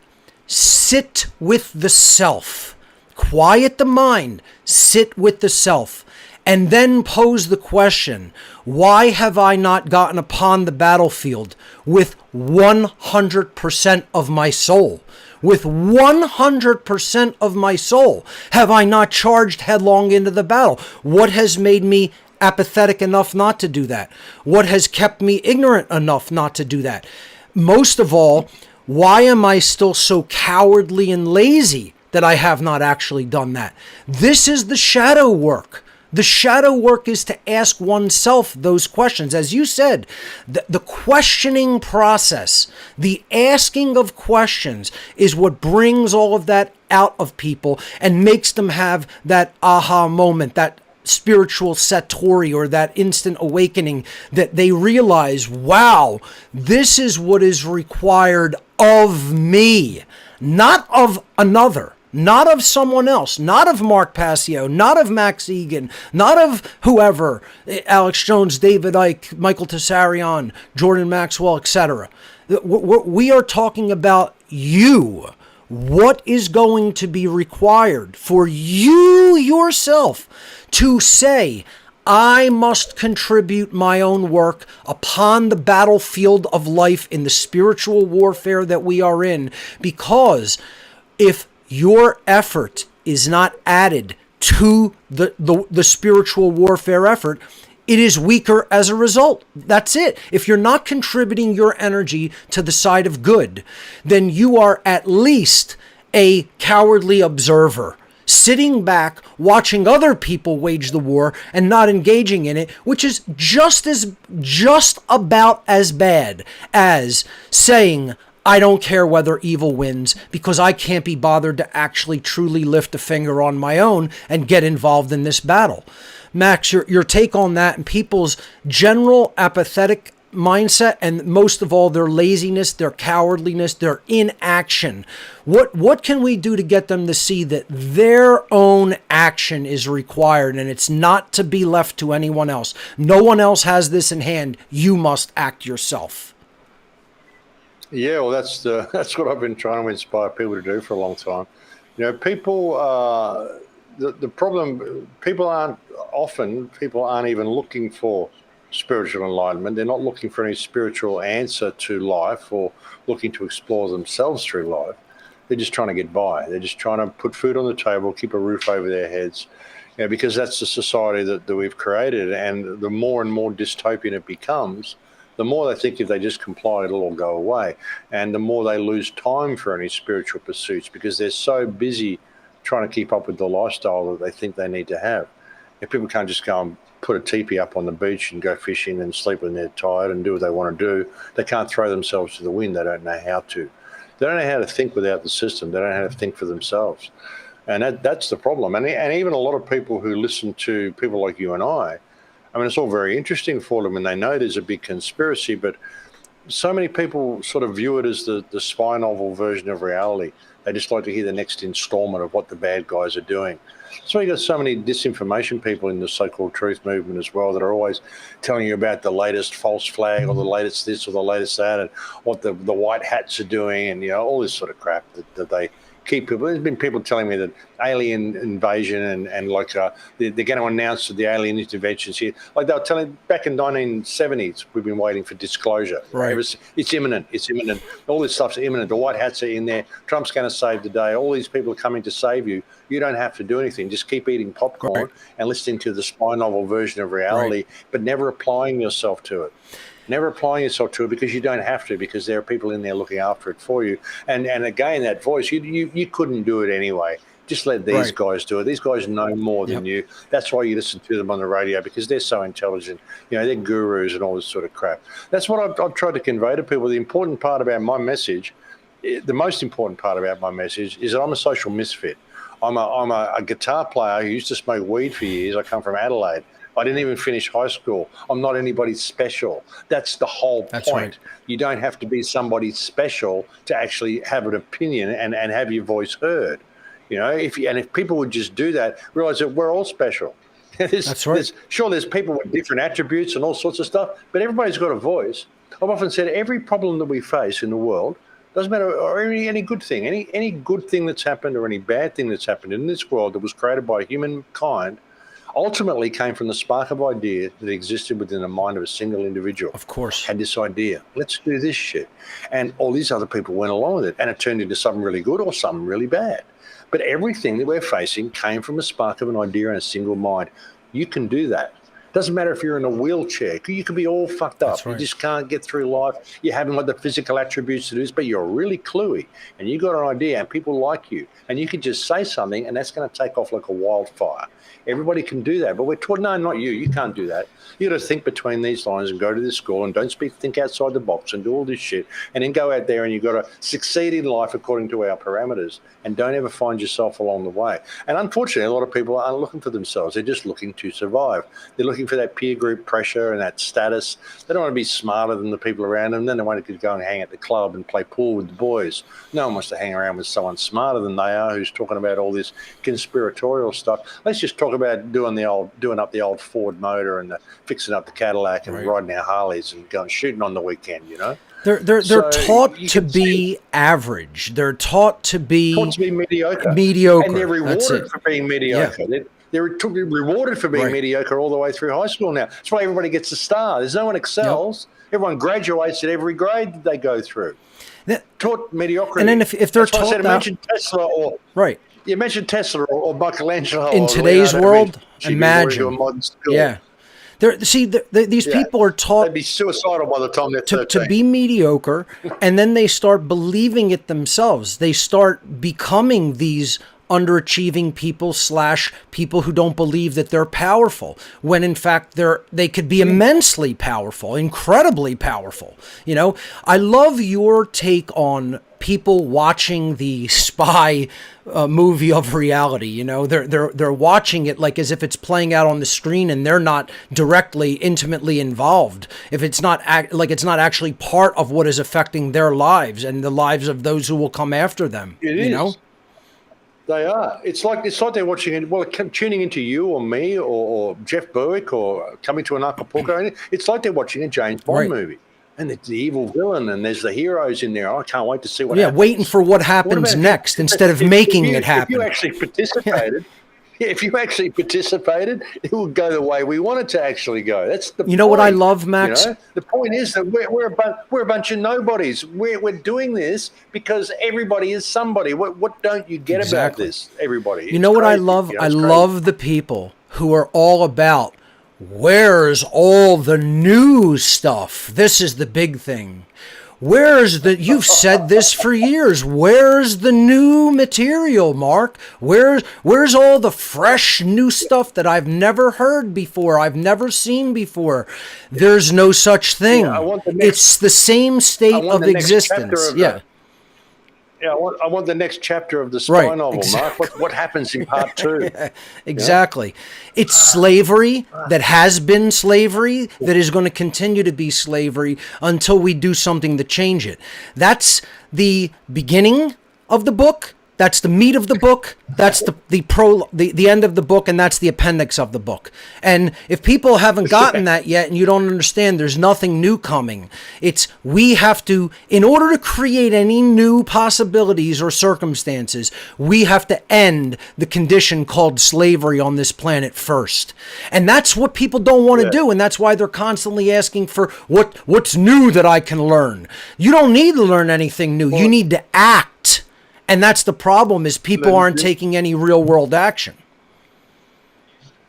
sit with the self. Quiet the mind, sit with the self, and then pose the question, why have I not gotten upon the battlefield with 100% of my soul? With 100% of my soul, have I not charged headlong into the battle? What has made me apathetic enough not to do that? What has kept me ignorant enough not to do that? Most of all, why am I still so cowardly and lazy that I have not actually done that? This is the shadow work. The shadow work is to ask oneself those questions. As you said, the questioning process, the asking of questions is what brings all of that out of people and makes them have that aha moment, that spiritual satori or that instant awakening that they realize, wow, this is what is required of me, not of another. Not of someone else, not of Mark Passio, not of Max Egan, not of whoever, Alex Jones, David Icke, Michael Tessarion, Jordan Maxwell, etc. We are talking about you. What is going to be required for you yourself to say, I must contribute my own work upon the battlefield of life in the spiritual warfare that we are in, because if your effort is not added to the spiritual warfare effort, it is weaker as a result. That's it. If you're not contributing your energy to the side of good, then you are at least a cowardly observer, sitting back, watching other people wage the war and not engaging in it, which is just about as bad as saying, I don't care whether evil wins because I can't be bothered to actually truly lift a finger on my own and get involved in this battle. Max, your take on that and people's general apathetic mindset, and most of all, their laziness, their cowardliness, their inaction. What can we do to get them to see that their own action is required and it's not to be left to anyone else? No one else has this in hand. You must act yourself. Yeah, well, that's what I've been trying to inspire people to do for a long time. You know, people. The problem, people aren't even looking for spiritual enlightenment. They're not looking for any spiritual answer to life or looking to explore themselves through life. They're just trying to get by. They're just trying to put food on the table, keep a roof over their heads, you know, because that's the society that we've created. And the more and more dystopian it becomes, the more they think if they just comply, it'll all go away. And the more they lose time for any spiritual pursuits because they're so busy trying to keep up with the lifestyle that they think they need to have. If people can't just go and put a teepee up on the beach and go fishing and sleep when they're tired and do what they want to do, they can't throw themselves to the wind. They don't know how to. They don't know how to think without the system. They don't know how to think for themselves. And that's the problem. And even a lot of people who listen to people like you and I mean, it's all very interesting for them and they know there's a big conspiracy, but so many people sort of view it as the spy novel version of reality. They just like to hear the next installment of what the bad guys are doing. That's why you got so many disinformation people in the so-called truth movement as well that are always telling you about the latest false flag or the latest this or the latest that and what the white hats are doing and, you know, all this sort of crap that they keep people. There's been people telling me that alien invasion and like they're going to announce the alien interventions here. Like they were telling back in 1970s, we've been waiting for disclosure. Right. It's imminent. It's imminent. All this stuff's imminent. The white hats are in there. Trump's going to save the day. All these people are coming to save you. You don't have to do anything. Just keep eating popcorn and listening to the spy novel version of reality, but never applying yourself to it. Never applying yourself to it because you don't have to, because there are people in there looking after it for you. And again, that voice, you couldn't do it anyway. Just let these guys do it. These guys know more than you. That's why you listen to them on the radio, because they're so intelligent. You know, they're gurus and all this sort of crap. That's what I've tried to convey to people. The important part about my message, the most important part about my message is that I'm a social misfit. I'm a guitar player who used to smoke weed for years. I come from Adelaide. I didn't even finish high school. I'm not anybody special. That's the whole point. Right. You don't have to be somebody special to actually have an opinion and have your voice heard. You know, if people would just do that, realize that we're all special. That's right. There's people with different attributes and all sorts of stuff, but everybody's got a voice. I've often said every problem that we face in the world, doesn't matter, or any good thing, any good thing that's happened or any bad thing that's happened in this world that was created by humankind, ultimately came from the spark of idea that existed within the mind of a single individual. Of course. Had this idea, let's do this shit. And all these other people went along with it, and it turned into something really good or something really bad. But everything that we're facing came from a spark of an idea and a single mind. You can do that. Doesn't matter if you're in a wheelchair. You can be all fucked up. Right. You just can't get through life. You haven't got the physical attributes to do this, but you're really cluey and you got an idea and people like you. And you can just say something and that's going to take off like a wildfire. Everybody can do that. But we're taught, no, not you. You can't do that. You got to think between these lines and go to this school and don't think outside the box and do all this shit. And then go out there and you've got to succeed in life according to our parameters and don't ever find yourself along the way. And unfortunately, a lot of people aren't looking for themselves. They're just looking to survive. They're looking for that peer group pressure and that status. They don't want to be smarter than the people around them. Then they want to go and hang at the club and play pool with the boys. No one wants to hang around with someone smarter than they are who's talking about all this conspiratorial stuff. Let's just talk about doing up the old Ford motor and fixing up the Cadillac and riding our Harleys and going shooting on the weekend, you know? They're taught to be average. They're taught to be mediocre. Mediocre. And they're rewarded for being mediocre. Yeah. They're rewarded for being mediocre all the way through high school now. That's why everybody gets a star. There's no one excels. Yep. Everyone graduates at every grade that they go through. Taught mediocrity. And then if they're taught that... Mention Tesla or... Right. You mentioned Tesla or Michelangelo. In today's world, imagine. Yeah. These people are taught they'd be suicidal by the time they're 13. To be mediocre, and then they start believing it themselves. They start becoming these underachieving people / people who don't believe that they're powerful, when in fact they could be immensely powerful, incredibly powerful. You know, I love your take on people watching the spy movie of reality. You know, they're watching it like as if it's playing out on the screen, and they're not directly, intimately involved. If it's not like it's not actually part of what is affecting their lives and the lives of those who will come after them. It you is. know, They are. It's like they're watching it. Well, tuning into you or me or Jeff Berwick or coming to Anarchapulco. It's like they're watching a James Bond movie, and it's the evil villain, and there's the heroes in there. I can't wait to see what happens. Yeah, waiting for what happens next instead of making it happen. If you actually participated. Yeah, if you actually participated, it would go the way we want it to actually go. That's the point. You know what I love, Max? You know? The point is that we're a bunch of nobodies. We're doing this because everybody is somebody. What don't you get about this, everybody? You know what I love? I love the people who are all about, where's all the new stuff? This is the big thing. You've said this for years. Where's the new material, Mark? Where's all the fresh new stuff that I've never heard before, I've never seen before? There's no such thing. It's the same state of existence. Yeah, I want the next chapter of the spy novel, exactly. Mark. What happens in part 2? Exactly. It's slavery that has been slavery, that is going to continue to be slavery until we do something to change it. That's the beginning of the book. That's the meat of the book. That's the end of the book, and that's the appendix of the book. And if people haven't gotten that yet and you don't understand, there's nothing new coming. We have to, in order to create any new possibilities or circumstances, we have to end the condition called slavery on this planet first. And that's what people don't want to do, and that's why they're constantly asking for what's new that I can learn. You don't need to learn anything new. You need to act. And that's the problem, is people aren't taking any real world action.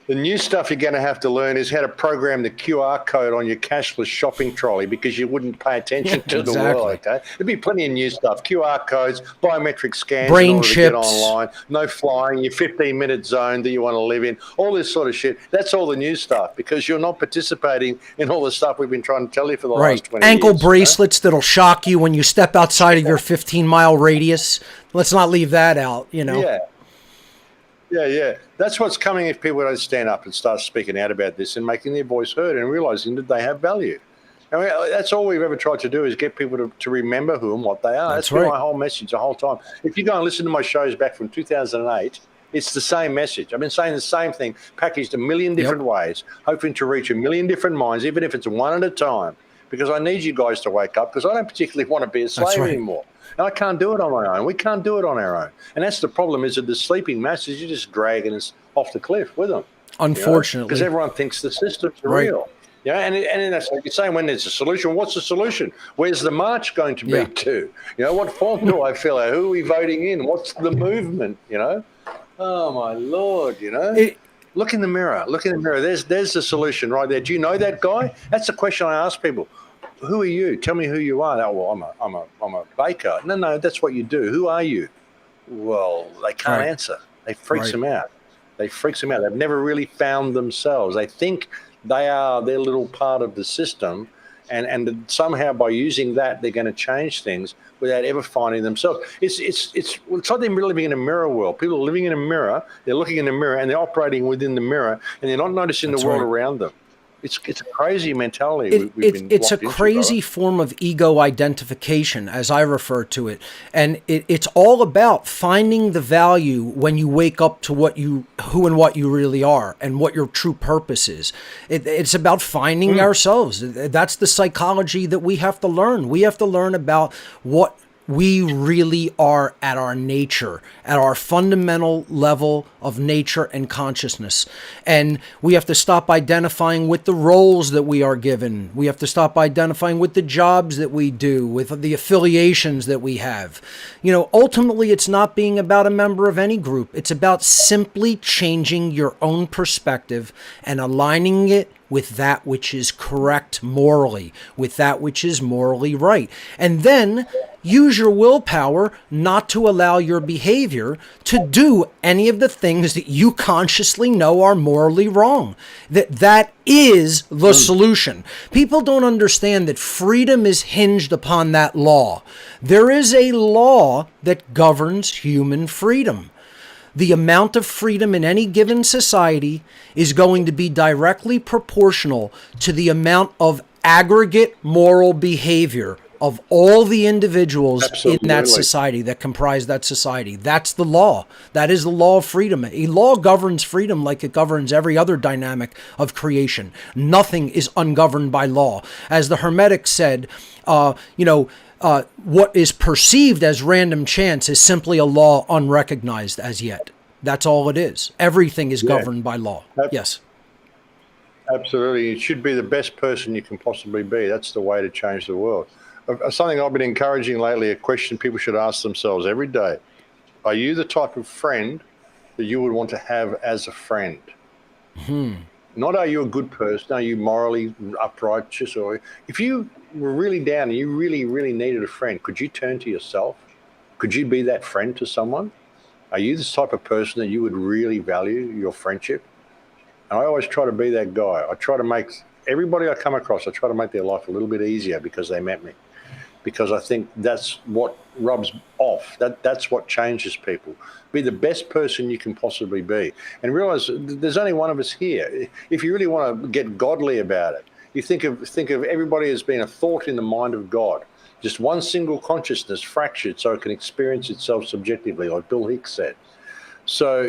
The new stuff you're going to have to learn is how to program the QR code on your cashless shopping trolley, because you wouldn't pay attention to the world. Okay, there'd be plenty of new stuff: QR codes, biometric scans, brain chips, to get online, no flying, your 15-minute zone that you want to live in, all this sort of shit. That's all the new stuff, because you're not participating in all the stuff we've been trying to tell you for the last 20 years. Ankle bracelets that'll shock you when you step outside of your 15-mile radius. Let's not leave that out. You know. Yeah. That's what's coming if people don't stand up and start speaking out about this and making their voice heard and realizing that they have value. I mean, that's all we've ever tried to do, is get people to remember who and what they are. That's been my whole message the whole time. If you go and listen to my shows back from 2008, it's the same message. I've been saying the same thing, packaged a million different ways, hoping to reach a million different minds, even if it's one at a time, because I need you guys to wake up, because I don't particularly want to be a slave anymore. And I can't do it on my own. We can't do it on our own. And that's the problem, is that the sleeping masses, you're just dragging us off the cliff with them. Unfortunately. Because everyone thinks the system's real. Yeah, and that's like you're saying, when there's a solution, what's the solution? Where's the march going to be to? You know, what form do I fill out? Who are we voting in? What's the movement, you know? Oh, my Lord, you know? Look in the mirror. Look in the mirror. There's the solution right there. Do you know that guy? That's the question I ask people. Who are you? Tell me who you are. Oh, well, I'm a baker. No, that's what you do. Who are you? Well, they can't answer. They freaks them out. They've never really found themselves. They think they are their little part of the system, and somehow by using that, they're going to change things without ever finding themselves. It's like they're living in a mirror world. People are living in a mirror. They're looking in the mirror, and they're operating within the mirror, and they're not noticing the world around them. It's a crazy mentality. It's a crazy form of ego identification, as I refer to it. And it's all about finding the value when you wake up to who and what you really are and what your true purpose is. It's about finding ourselves. That's the psychology that we have to learn. We have to learn about what we really are at our nature, at our fundamental level of nature and consciousness. And we have to stop identifying with the roles that we are given. We have to stop identifying with the jobs that we do, with the affiliations that we have. You know, ultimately, it's not being about a member of any group. It's about simply changing your own perspective and aligning it with that which is correct morally, with that which is morally right. And then use your willpower not to allow your behavior to do any of the things that you consciously know are morally wrong. That is the solution. People don't understand that freedom is hinged upon that law. There is a law that governs human freedom. The amount of freedom in any given society is going to be directly proportional to the amount of aggregate moral behavior of all the individuals in that society that comprise that society. That's the law. That is the law of freedom. A law governs freedom like it governs every other dynamic of creation. Nothing is ungoverned by law. As the Hermetics said, what is perceived as random chance is simply a law unrecognized as yet. That's all it is. Everything is governed by law. Yes. Absolutely. You should be the best person you can possibly be. That's the way to change the world. Something I've been encouraging lately, a question people should ask themselves every day. Are you the type of friend that you would want to have as a friend? Not are you a good person, are you morally upright, or if you were really down and you really, really needed a friend, could you turn to yourself? Could you be that friend to someone? Are you the type of person that you would really value your friendship? And I always try to be that guy. I try to make everybody I come across, I try to make their life a little bit easier because they met me. Because I think that's what rubs off. That's what changes people. Be the best person you can possibly be. And realize there's only one of us here. If you really want to get godly about it, you think of everybody as being a thought in the mind of God. Just one single consciousness fractured so it can experience itself subjectively, like Bill Hicks said. So,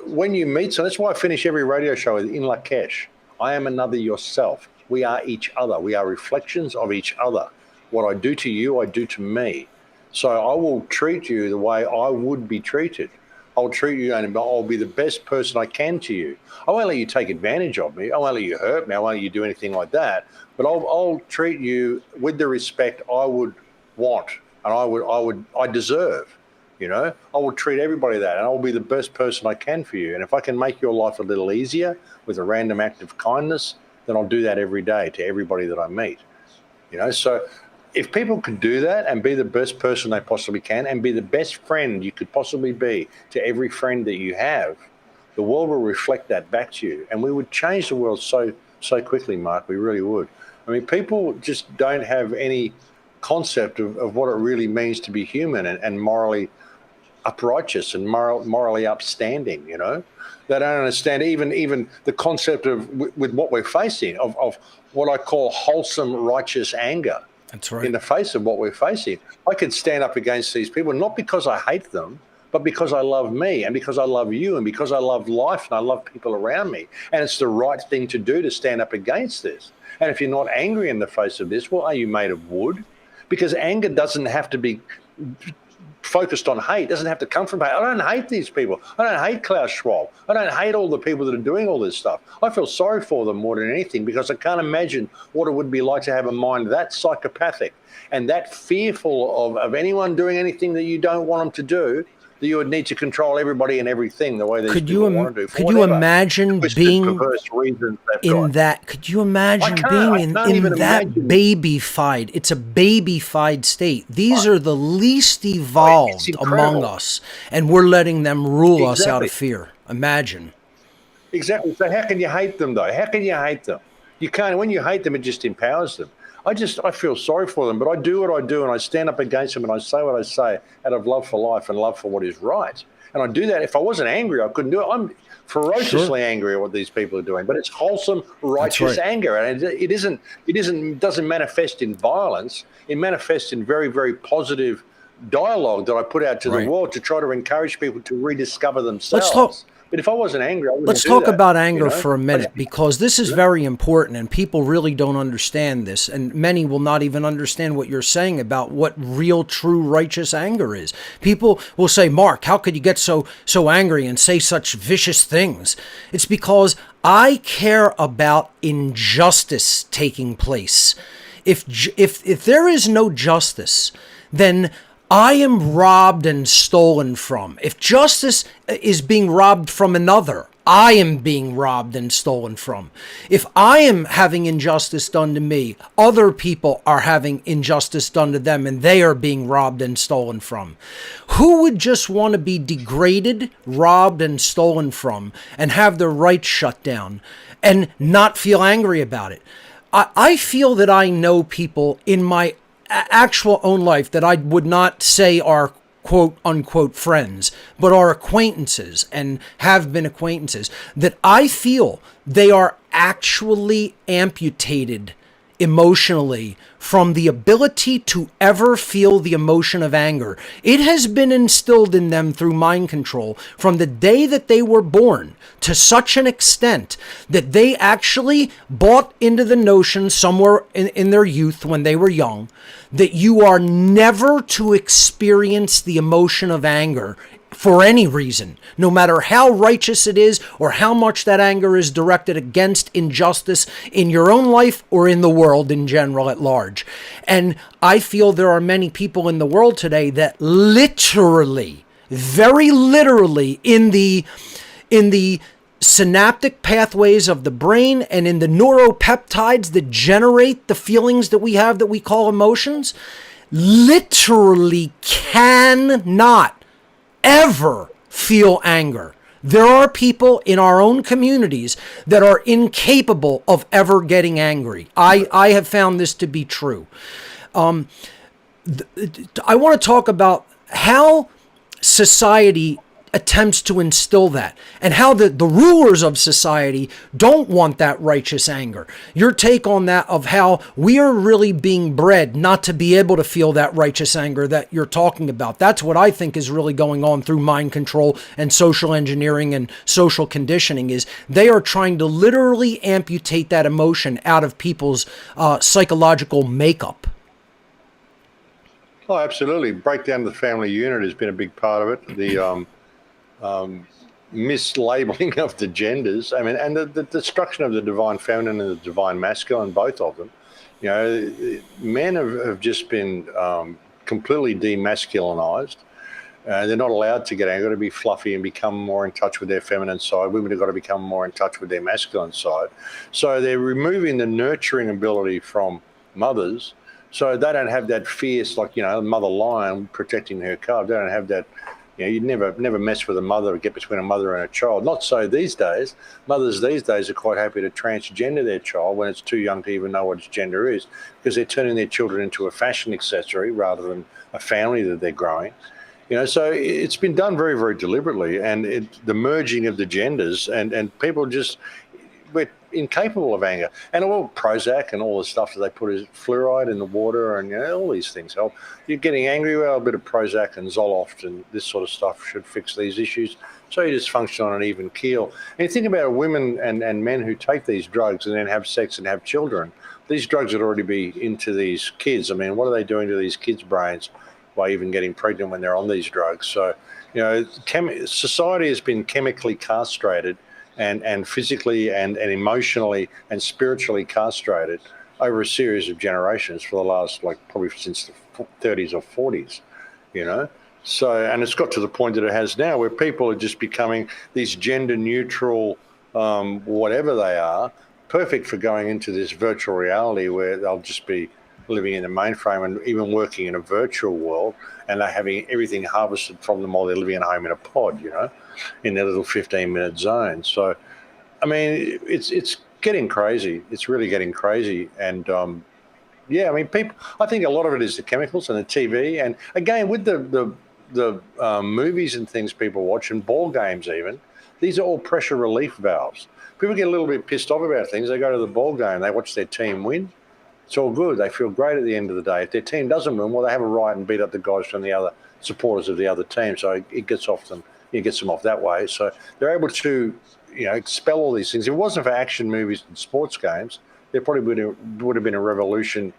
when you meet someone, that's why I finish every radio show with In Lakesh. I am another yourself. We are each other. We are reflections of each other. What I do to you, I do to me. So I will treat you the way I would be treated. I'll treat you and I'll be the best person I can to you. I won't let you take advantage of me. I won't let you hurt me. I won't let you do anything like that. But I'll treat you with the respect I would want and I deserve. I will treat everybody that, and I'll be the best person I can for you. And if I can make your life a little easier with a random act of kindness, then I'll do that every day to everybody that I meet. So if people could do that and be the best person they possibly can and be the best friend you could possibly be to every friend that you have, the world will reflect that back to you. And we would change the world so quickly, Mark. We really would. I mean, people just don't have any concept of what it really means to be human and morally uprighteous and morally upstanding, They don't understand even the concept of with what we're facing of what I call wholesome righteous anger. That's right. In the face of what we're facing. I could stand up against these people, not because I hate them, but because I love me and because I love you and because I love life and I love people around me. And it's the right thing to do to stand up against this. And if you're not angry in the face of this, well, are you made of wood? Because anger doesn't have to be focused on hate. It doesn't have to come from hate. I don't hate these people. I don't hate Klaus Schwab. I don't hate all the people that are doing all this stuff. I feel sorry for them more than anything because I can't imagine what it would be like to have a mind that psychopathic and that fearful of anyone doing anything that you don't want them to do, that you would need to control everybody and everything the way these people want to do. Could you imagine being in that? Could you imagine being in that babyfied? It's a babyfied state. These are the least evolved among us, and we're letting them rule us out of fear. Imagine. Exactly. So how can you hate them, though? How can you hate them? You can't. When you hate them, it just empowers them. I feel sorry for them, but I do what I do and I stand up against them and I say what I say out of love for life and love for what is right. And I do that. If I wasn't angry, I couldn't do it. I'm ferociously angry at what these people are doing, but it's wholesome, righteous anger. And it doesn't manifest in violence. It manifests in very, very positive dialogue that I put out to the world to try to encourage people to rediscover themselves. But if I wasn't angry, I wouldn't Let's talk about anger for a minute, because this is very important and people really don't understand this. And many will not even understand what you're saying about what real, true, righteous anger is. People will say, Mark, how could you get so angry and say such vicious things? It's because I care about injustice taking place. If there is no justice, then I am robbed and stolen from. If justice is being robbed from another, I am being robbed and stolen from. If I am having injustice done to me, other people are having injustice done to them and they are being robbed and stolen from. Who would just want to be degraded, robbed, and stolen from and have their rights shut down and not feel angry about it? I feel that I know people in my actual own life that I would not say are quote unquote friends, but are acquaintances and have been acquaintances, that I feel they are actually amputated emotionally from the ability to ever feel the emotion of anger. It has been instilled in them through mind control from the day that they were born, to such an extent that they actually bought into the notion somewhere in their youth when they were young that you are never to experience the emotion of anger for any reason, no matter how righteous it is or how much that anger is directed against injustice in your own life or in the world in general at large. And I feel there are many people in the world today that literally, very literally, in the synaptic pathways of the brain and in the neuropeptides that generate the feelings that we have that we call emotions, literally cannot ever feel anger. There are people in our own communities that are incapable of ever getting angry. I have found this to be true. I want to talk about how society attempts to instill that and how the rulers of society don't want that righteous anger. Your take on that, of how we are really being bred not to be able to feel that righteous anger that you're talking about. That's what I think is really going on through mind control and social engineering and social conditioning, is they are trying to literally amputate that emotion out of people's psychological makeup. Oh, absolutely. Breakdown of the family unit has been a big part of it. The mislabeling of the genders. I mean, and the destruction of the divine feminine and the divine masculine, both of them. You know, men have just been completely demasculinized. They're not allowed to get angry, to be fluffy and become more in touch with their feminine side. Women have got to become more in touch with their masculine side. So they're removing the nurturing ability from mothers. So they don't have that fierce, like, you know, mother lion protecting her cub. They don't have that. You know, you'd never mess with a mother or get between a mother and a child. Not so these days. Mothers these days are quite happy to transgender their child when it's too young to even know what its gender is, because they're turning their children into a fashion accessory rather than a family that they're growing. You know, so it's been done very, very deliberately, and the merging of the genders, and people just, we're incapable of anger. And all Prozac and all the stuff that they put is fluoride in the water, and, you know, all these things help. You're getting angry, well, a bit of Prozac and Zoloft and this sort of stuff should fix these issues. So you just function on an even keel. And you think about women and men who take these drugs and then have sex and have children. These drugs would already be into these kids. I mean, what are they doing to these kids' brains by even getting pregnant when they're on these drugs? So, you know, society has been chemically castrated and physically and emotionally and spiritually castrated over a series of generations for the last, like, probably since the 30s or 40s, you know. So, and it's got to the point that it has now, where people are just becoming these gender neutral, whatever they are, perfect for going into this virtual reality where they'll just be living in a mainframe and even working in a virtual world, and they're having everything harvested from them while they're living at home in a pod, you know, in their little 15-minute zone. So, I mean, it's getting crazy. It's really getting crazy. And, yeah, I mean, people, I think a lot of it is the chemicals and the TV. And, again, with the movies and things people watch, and ball games even, these are all pressure relief valves. People get a little bit pissed off about things. They go to the ball game, they watch their team win. It's all good. They feel great at the end of the day. If their team doesn't win, well, they have a right and beat up the guys from the other supporters of the other team. So it gets off them. It gets them off that way. So they're able to, you know, expel all these things. If it wasn't for action movies and sports games, there probably would have been a revolution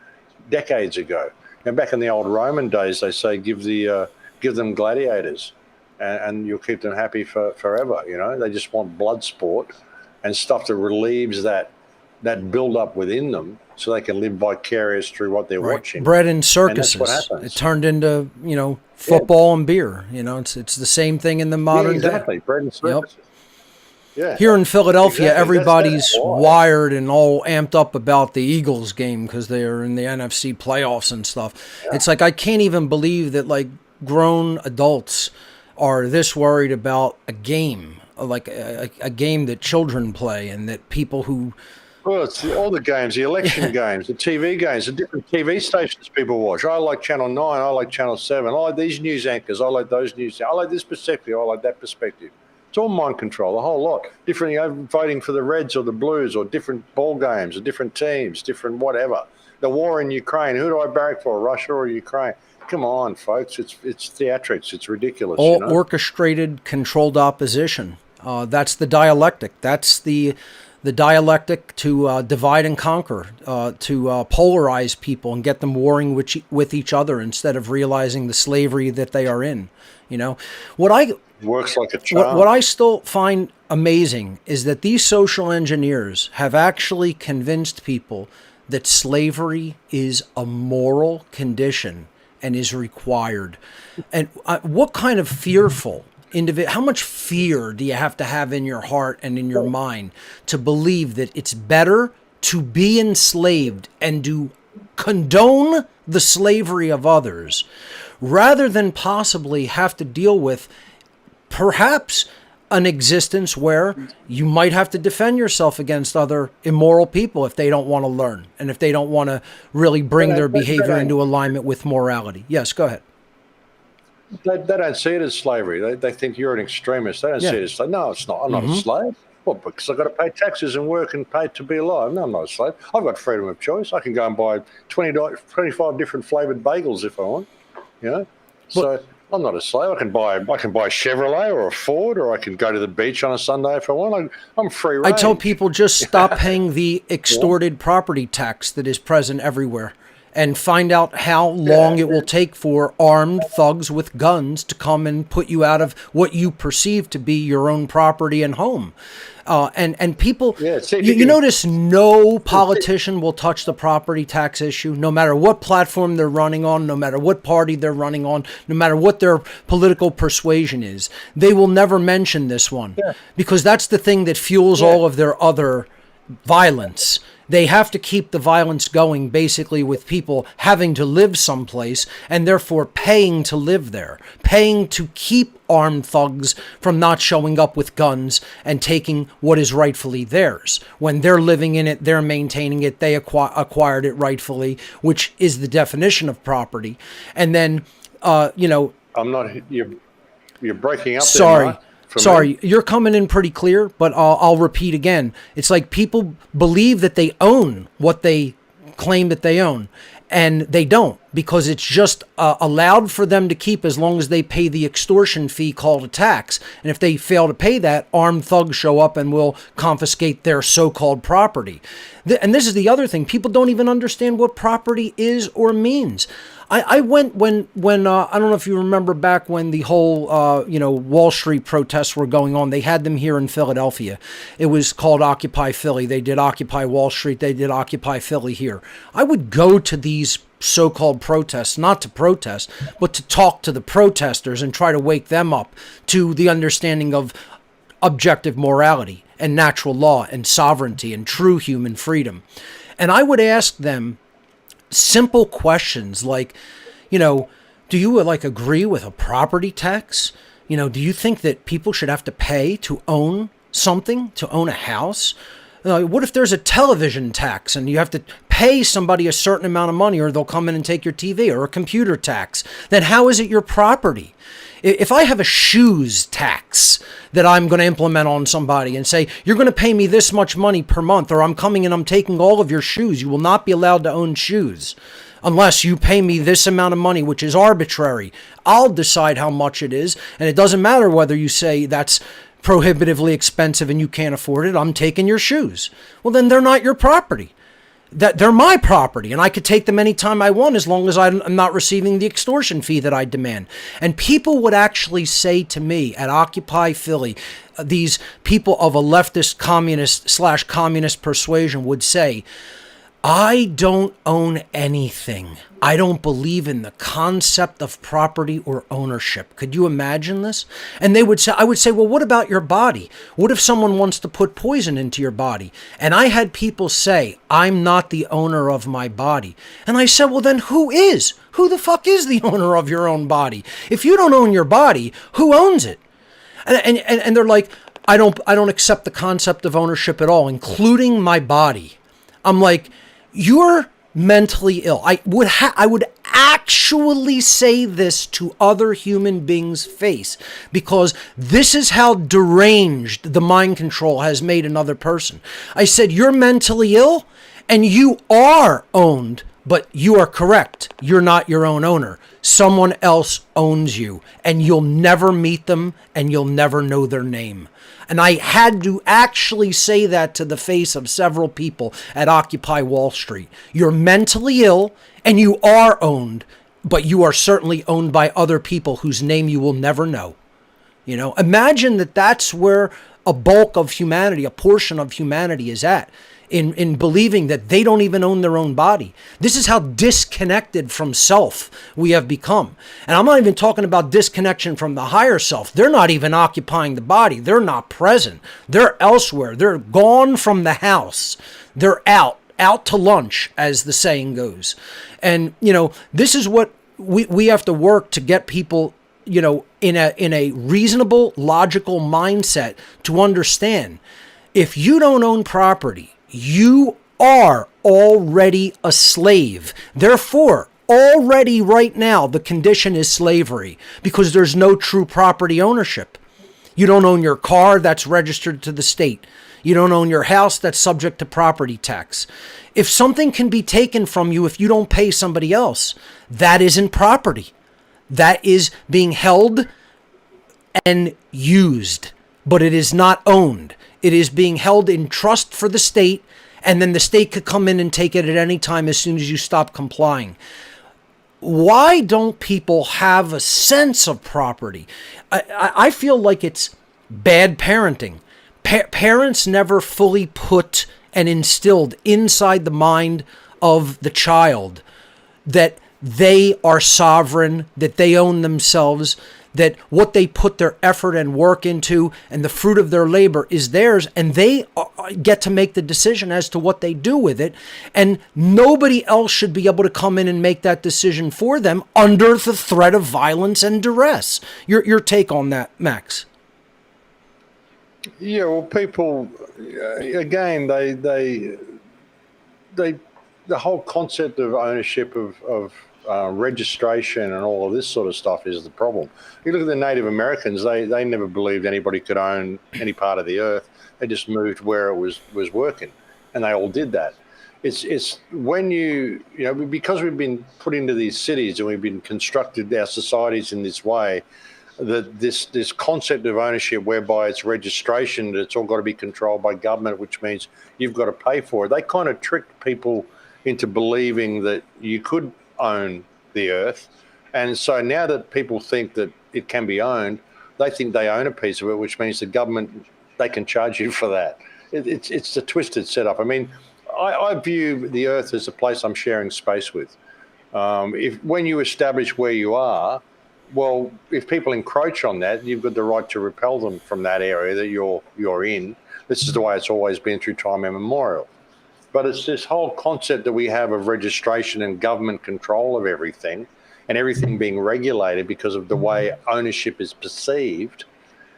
decades ago. And back in the old Roman days, they say give them gladiators, and you'll keep them happy forever. You know, they just want blood sport and stuff that relieves that build up within them, so they can live vicarious through what they're watching. Bread and circuses. And that's what happens. It turned into, you know, football and beer. You know, it's the same thing in the modern exactly. day. Bread and circuses. Yep. Yeah, Here in Philadelphia, exactly. That's everybody's why. wired and all amped up about the Eagles game because they are in the NFC playoffs and stuff. It's like I can't even believe that like grown adults are this worried about a game, like a game that children play, and that people who Well, it's all the games, the election games, the TV games, the different TV stations people watch. I like Channel 9, I like Channel 7, I like these news anchors, I like those news, I like this perspective, I like that perspective. It's all mind control, a whole lot. Different, voting for the Reds or the Blues or different ball games or different teams, different whatever. The war in Ukraine, who do I barrack for, Russia or Ukraine? Come on, folks, it's theatrics, it's ridiculous, all orchestrated, controlled opposition. That's the dialectic. That's the dialectic to divide and conquer, to polarize people and get them warring with each other instead of realizing the slavery that they are in. You know, Works like a charm. what I still find amazing is that these social engineers have actually convinced people that slavery is a moral condition and is required. And what kind of fearful individual, how much fear do you have to have in your heart and in your mind to believe that it's better to be enslaved and to condone the slavery of others rather than possibly have to deal with perhaps an existence where you might have to defend yourself against other immoral people if they don't want to learn and if they don't want to really bring their behavior into alignment with morality. Yes, go ahead. They don't see it as slavery. They think you're an extremist. They don't see it as slavery. No, it's not. I'm not a slave. Well, because I've got to pay taxes and work and pay to be alive. No, I'm not a slave. I've got freedom of choice. I can go and buy 25 different flavoured bagels if I want. You know, so I'm not a slave. I can buy a Chevrolet or a Ford, or I can go to the beach on a Sunday if I want. I'm free range. I tell people just stop paying the extorted property tax that is present everywhere and find out how long it will take for armed thugs with guns to come and put you out of what you perceive to be your own property and home. And people, you notice no politician will touch the property tax issue, no matter what platform they're running on, no matter what party they're running on, no matter what their political persuasion is. They will never mention this one because that's the thing that fuels all of their other violence. They have to keep the violence going basically with people having to live someplace and therefore paying to live there, paying to keep armed thugs from not showing up with guns and taking what is rightfully theirs. When they're living in it, they're maintaining it, they acquired it rightfully, which is the definition of property. And then, I'm not, you're breaking up. Sorry. There, Sorry, you're coming in pretty clear, but I'll repeat again. It's like people believe that they own what they claim that they own, and they don't, because it's just allowed for them to keep as long as they pay the extortion fee called a tax. And if they fail to pay that, armed thugs show up and will confiscate their so-called property. And this is the other thing. People don't even understand what property is or means. I went when I don't know if you remember back when the whole Wall Street protests were going on. They had them here in Philadelphia. It was called Occupy Philly. They did Occupy Wall Street. They did Occupy Philly here. I would go to these so-called protests, not to protest, but to talk to the protesters and try to wake them up to the understanding of objective morality and natural law and sovereignty and true human freedom. And I would ask them simple questions like, do you agree with a property tax? Do you think that people should have to pay to own something, to own a house? What if there's a television tax and you have to pay somebody a certain amount of money or they'll come in and take your TV, or a computer tax? Then how is it your property? If I have a shoes tax that I'm going to implement on somebody and say, you're going to pay me this much money per month, or I'm coming and I'm taking all of your shoes, you will not be allowed to own shoes unless you pay me this amount of money, which is arbitrary. I'll decide how much it is. And it doesn't matter whether you say that's prohibitively expensive and you can't afford it. I'm taking your shoes. Well, then they're not your property. That they're my property, and I could take them anytime I want as long as I'm not receiving the extortion fee that I demand. And people would actually say to me at Occupy Philly, these people of a leftist communist / communist persuasion would say, I don't own anything. I don't believe in the concept of property or ownership. Could you imagine this? And I would say, well, what about your body? What if someone wants to put poison into your body? And I had people say, I'm not the owner of my body. And I said, well, then who is? Who the fuck is the owner of your own body? If you don't own your body, who owns it? And they're like, I don't accept the concept of ownership at all, including my body. I'm like, you're mentally ill. I would actually say this to other human beings' face, because this is how deranged the mind control has made another person. I said, you're mentally ill and you are owned, but you are correct. You're not your own owner. Someone else owns you, and you'll never meet them and you'll never know their name. And I had to actually say that to the face of several people at Occupy Wall Street. You're mentally ill and you are owned, but you are certainly owned by other people whose name you will never know. You know, imagine that that's where a bulk of humanity, a portion of humanity is at. In believing that they don't even own their own body. This is how disconnected from self we have become. And I'm not even talking about disconnection from the higher self. They're not even occupying the body. They're not present. They're elsewhere. They're gone from the house. They're out to lunch, as the saying goes. And, you know, this is what we have to work to get people, you know, in a reasonable, logical mindset to understand. If you don't own property, you are already a slave. Therefore, already right now, the condition is slavery, because there's no true property ownership. You don't own your car that's registered to the state. You don't own your house that's subject to property tax. If something can be taken from you if you don't pay somebody else, that isn't property. That is being held and used, but it is not owned. It is being held in trust for the state, and then the state could come in and take it at any time as soon as you stop complying. Why don't people have a sense of property? I feel like it's bad parenting. Parents never fully put and instilled inside the mind of the child that they are sovereign, that they own themselves, that what they put their effort and work into and the fruit of their labor is theirs, and they get to make the decision as to what they do with it. And nobody else should be able to come in and make that decision for them under the threat of violence and duress. Your take on that, Max? Yeah, well, people, again, the whole concept of ownership of registration and all of this sort of stuff is the problem. You look at the Native Americans; they never believed anybody could own any part of the earth. They just moved where it was working, and they all did that. It's when you know, because we've been put into these cities and we've been constructed our societies in this way, that this concept of ownership, whereby it's registration, that it's all got to be controlled by government, which means you've got to pay for it. They kind of tricked people into believing that you could own the earth, and so now that people think that it can be owned, they think they own a piece of it, which means the government, they can charge you for that. It's a twisted setup. I mean, I view the earth as a place I'm sharing space with. When you establish where you are, well, if people encroach on that, you've got the right to repel them from that area that you're in. This is the way it's always been through time immemorial. But it's this whole concept that we have of registration and government control of everything, and everything being regulated because of the way ownership is perceived.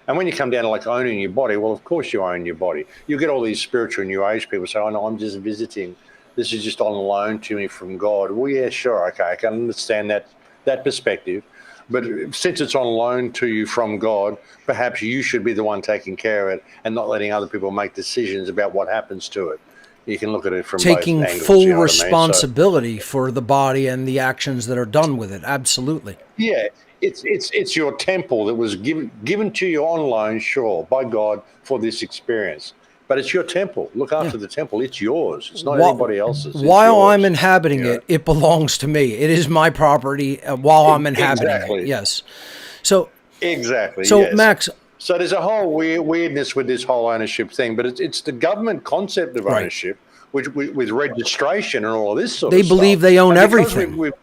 And when you come down to like owning your body, well, of course you own your body. You get all these spiritual New Age people say, oh no, I'm just visiting. This is just on loan to me from God. Well, yeah, sure, okay, I can understand that perspective. But since it's on loan to you from God, perhaps you should be the one taking care of it and not letting other people make decisions about what happens to it. You can look at it from taking both angles, full you know responsibility for the body and the actions that are done with it. Absolutely. Yeah, it's your temple that was given to you on loan, sure, by God for this experience. But it's your temple. Look after the temple. It's yours. It's not anybody else's. While I'm inhabiting it, it belongs to me. It is my property while I'm inhabiting it. Yes. So exactly. So yes. Max. So there's a whole weirdness with this whole ownership thing, but it's the government concept of ownership, with registration and all of this sort They of stuff. believe they own And because everything,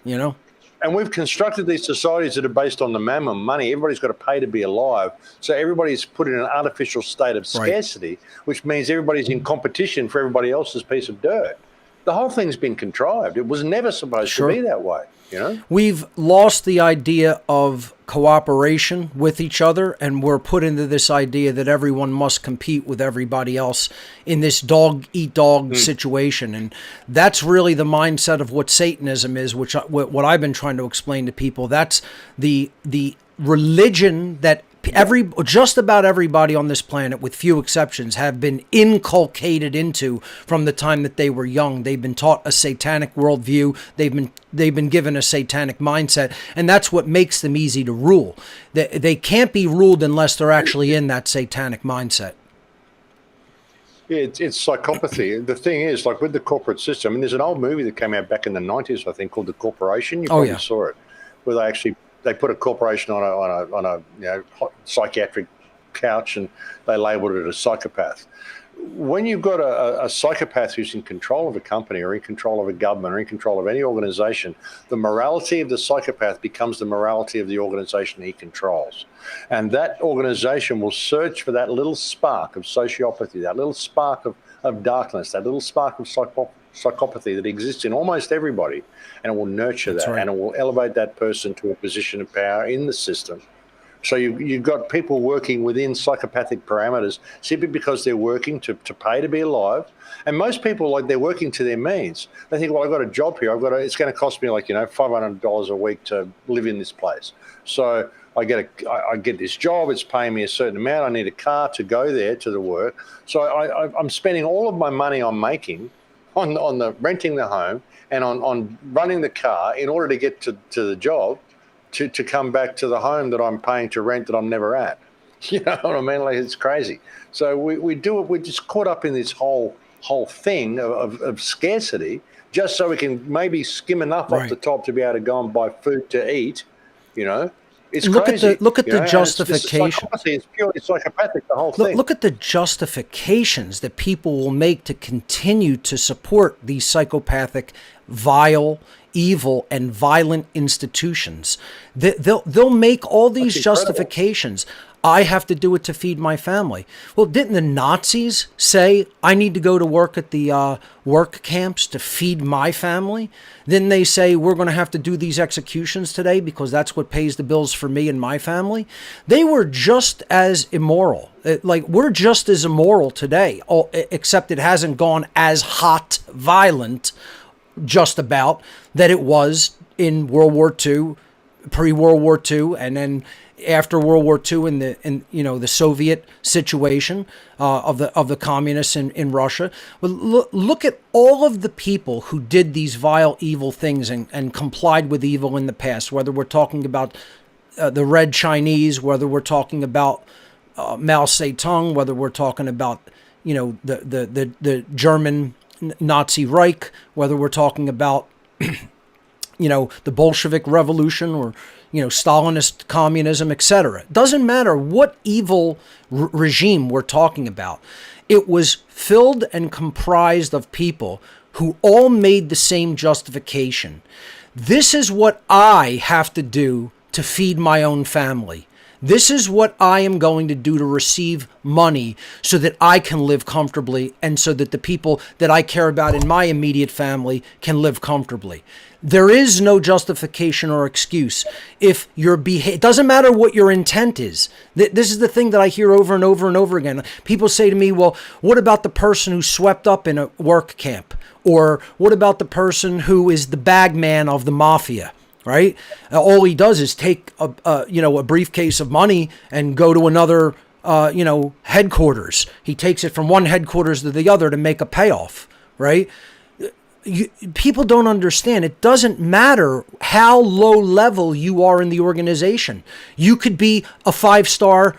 you know? And we've constructed these societies that are based on the mammon, money. Everybody's got to pay to be alive. So everybody's put in an artificial state of scarcity, which means everybody's in competition for everybody else's piece of dirt. The whole thing's been contrived. It was never supposed to be that way, you know? We've lost the idea of cooperation with each other, and we're put into this idea that everyone must compete with everybody else in this dog-eat-dog situation. And that's really the mindset of what Satanism is, which what I've been trying to explain to people. That's the religion that just about everybody on this planet, with few exceptions, have been inculcated into from the time that they were young. They've been taught a satanic worldview. They've been given a satanic mindset, and that's what makes them easy to rule. They can't be ruled unless they're actually in that satanic mindset. Yeah, it's psychopathy. The thing is, like with the corporate system, there's an old movie that came out back in the 90s, I think, called The Corporation. You probably saw it, where they put a corporation on a psychiatric couch and they labeled it a psychopath. When you've got a psychopath who's in control of a company or in control of a government or in control of any organization, the morality of the psychopath becomes the morality of the organization he controls. And that organization will search for that little spark of sociopathy, that little spark of darkness, that little spark of psychopathy that exists in almost everybody, and it will nurture that, and it will elevate that person to a position of power in the system. So you've got people working within psychopathic parameters simply because they're working to pay to be alive. And most people, like, they're working to their means. They think, well, I've got a job here. It's going to cost me $500 a week to live in this place. So I get this job. It's paying me a certain amount. I need a car to go there to the work. So I'm spending all of my money I'm making on the renting the home and on running the car in order to get to the job, to come back to the home that I'm paying to rent that I'm never at. You know what I mean? Like, it's crazy. So we're just caught up in this whole thing of scarcity, just so we can maybe skim enough off the top to be able to go and buy food to eat, you know? It's crazy. Look at the justification. It's purely psychopathic, the whole thing. Look at the justifications that people will make to continue to support these psychopathic, vile, evil, and violent institutions. They'll make all these justifications. I have to do it to feed my family. Well, didn't the Nazis say, I need to go to work at the work camps to feed my family? Then they say, we're going to have to do these executions today because that's what pays the bills for me and my family. They were just as immoral. Like, we're just as immoral today, except it hasn't gone as hot, violent, just about, that it was in World War II, pre-World War II, and then after World War II in the Soviet situation of the communists in Russia. But look at all of the people who did these vile, evil things and complied with evil in the past, whether we're talking about the Red Chinese, whether we're talking about Mao Zedong, whether we're talking about the German Nazi Reich, whether we're talking about the Bolshevik Revolution or Stalinist communism, etc. Doesn't matter what evil regime we're talking about. It was filled and comprised of people who all made the same justification. This is what I have to do to feed my own family. This is what I am going to do to receive money so that I can live comfortably and so that the people that I care about in my immediate family can live comfortably. There is no justification or excuse. If it doesn't matter what your intent is. This is the thing that I hear over and over and over again. People say to me, well, what about the person who swept up in a work camp? Or what about the person who is the bagman of the mafia? Right? All he does is take a briefcase of money and go to another headquarters. He takes it from one headquarters to the other to make a payoff. Right? People don't understand. It doesn't matter how low level you are in the organization. You could be a 5-star,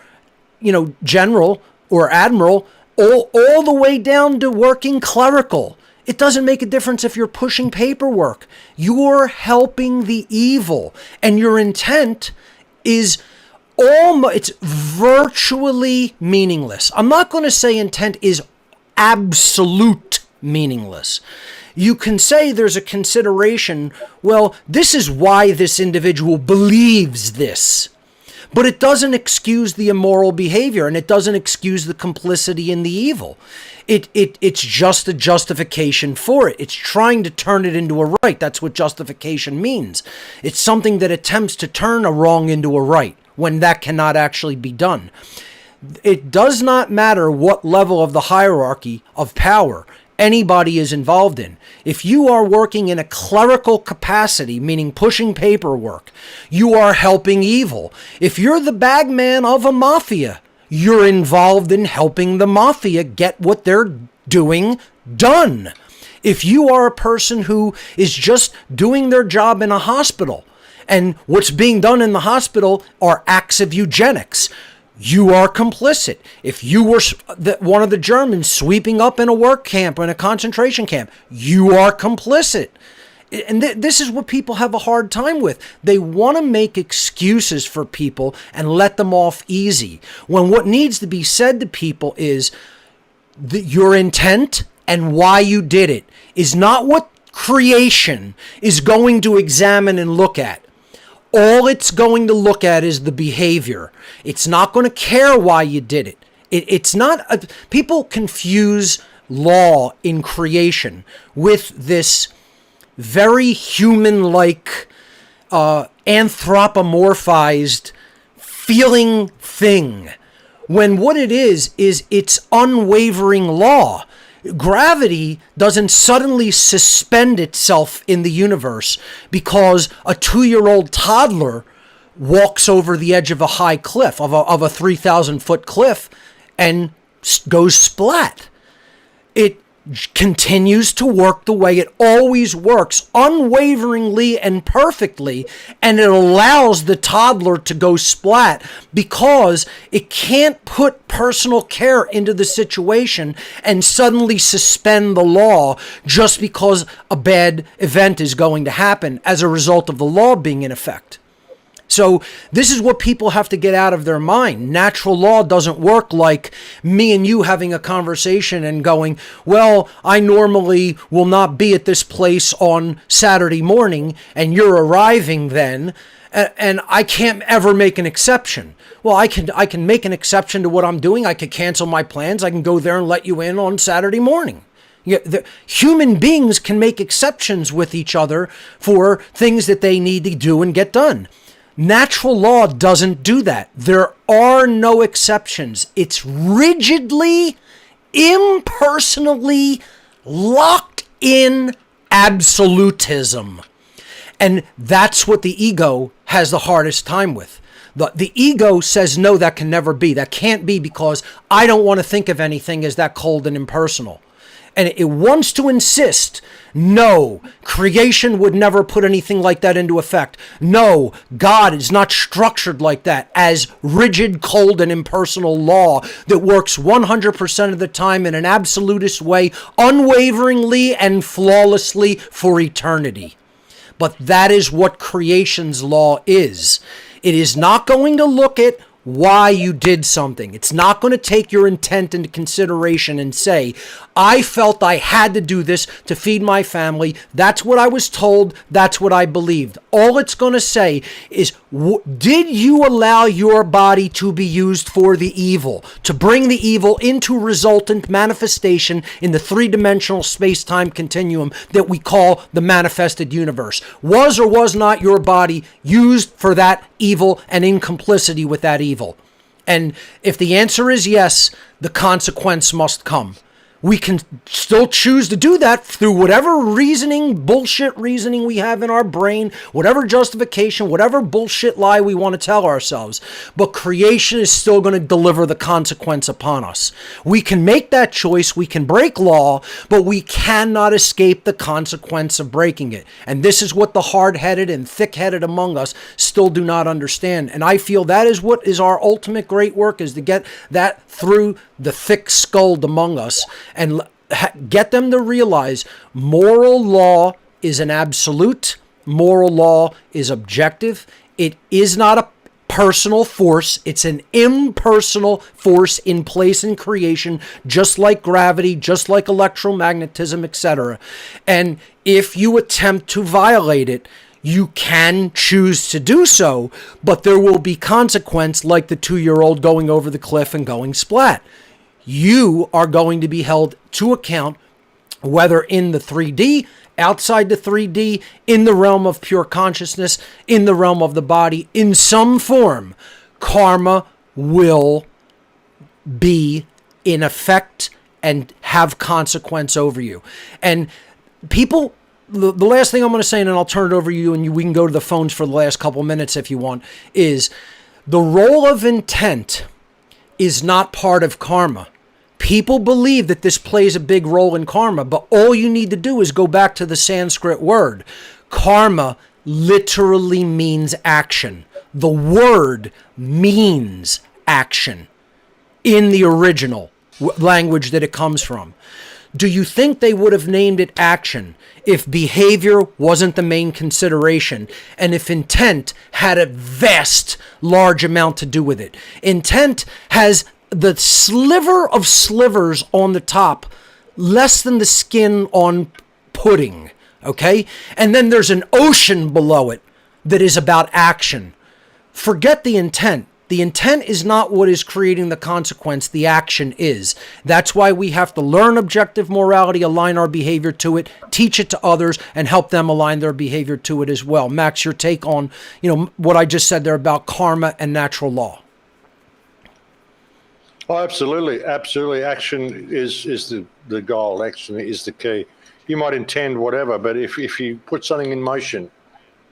general or admiral, all the way down to working clerical. It doesn't make a difference if you're pushing paperwork. You're helping the evil, and your intent is it's virtually meaningless. I'm not going to say intent is absolute meaningless. You can say there's a consideration, well, this is why this individual believes this. But it doesn't excuse the immoral behavior, and it doesn't excuse the complicity in the evil. It's just a justification for it. It's trying to turn it into a right. That's what justification means. It's something that attempts to turn a wrong into a right when that cannot actually be done. It does not matter what level of the hierarchy of power anybody is involved in. If you are working in a clerical capacity, meaning pushing paperwork, you are helping evil. If you're the bagman of a mafia, you're involved in helping the mafia get what they're doing done. If you are a person who is just doing their job in a hospital, and what's being done in the hospital are acts of eugenics, you are complicit. If you were one of the Germans sweeping up in a work camp or in a concentration camp, you are complicit. And this is what people have a hard time with. They want to make excuses for people and let them off easy, when what needs to be said to people is your intent and why you did it is not what creation is going to examine and look at. All it's going to look at is the behavior. It's not going to care why you did it. It's not. People confuse law in creation with this very human-like, anthropomorphized feeling thing, when what it is it's unwavering law. Gravity doesn't suddenly suspend itself in the universe because a 2-year-old toddler walks over the edge of a high cliff, of a 3,000-foot cliff, and goes splat. It continues to work the way it always works, unwaveringly and perfectly, and it allows the toddler to go splat because it can't put personal care into the situation and suddenly suspend the law just because a bad event is going to happen as a result of the law being in effect. So this is what people have to get out of their mind. Natural law doesn't work like me and you having a conversation and going, well, I normally will not be at this place on Saturday morning, and you're arriving then, and I can't ever make an exception. Well, I can make an exception to what I'm doing. I could cancel my plans. I can go there and let you in on Saturday morning. Human beings can make exceptions with each other for things that they need to do and get done. Natural law doesn't do that. There are no exceptions. It's rigidly, impersonally locked in absolutism. And that's what the ego has the hardest time with. The ego says, no, that can never be. That can't be because I don't want to think of anything as that cold and impersonal. And it wants to insist, no, creation would never put anything like that into effect. No, God is not structured like that, as rigid, cold, and impersonal law that works 100% of the time in an absolutist way, unwaveringly and flawlessly for eternity. But that is what creation's law is. It is not going to look at why you did something. It's not going to take your intent into consideration and say, I felt I had to do this to feed my family. That's what I was told. That's what I believed. All it's going to say is, did you allow your body to be used for the evil, to bring the evil into resultant manifestation in the three-dimensional space-time continuum that we call the manifested universe? Was or was not your body used for that evil and in complicity with that evil? And if the answer is yes, the consequence must come. We can still choose to do that through whatever bullshit reasoning we have in our brain, whatever justification, whatever bullshit lie we want to tell ourselves. But creation is still going to deliver the consequence upon us. We can make that choice. We can break law, but we cannot escape the consequence of breaking it. And this is what the hard-headed and thick-headed among us still do not understand. And I feel that is what is our ultimate great work, is to get that through the thick-skulled among us and get them to realize moral law is an absolute. Moral law is objective. It is not a impersonal force. It's an impersonal force in place in creation, just like gravity, just like electromagnetism, etc. And if you attempt to violate it, you can choose to do so, but there will be consequence, like the 2-year-old going over the cliff and going splat. You are going to be held to account, whether in the 3D, outside the 3D, in the realm of pure consciousness, in the realm of the body, in some form. Karma will be in effect and have consequence over you. And people, the last thing I'm going to say, and then I'll turn it over to you, and we can go to the phones for the last couple minutes if you want, is the role of intent is not part of karma. People believe that this plays a big role in karma, but all you need to do is go back to the Sanskrit word. Karma literally means action. The word means action in the original language that it comes from. Do you think they would have named it action if behavior wasn't the main consideration and if intent had a vast, large amount to do with it? Intent has the sliver of slivers on the top, less than the skin on pudding, okay? And then there's an ocean below it that is about action. Forget the intent. The intent is not what is creating the consequence. The action is. That's why we have to learn objective morality, align our behavior to it, teach it to others, and help them align their behavior to it as well. Max, your take on, what I just said there about karma and natural law. Oh, absolutely. Absolutely. Action is the goal. Action is the key. You might intend whatever, but if you put something in motion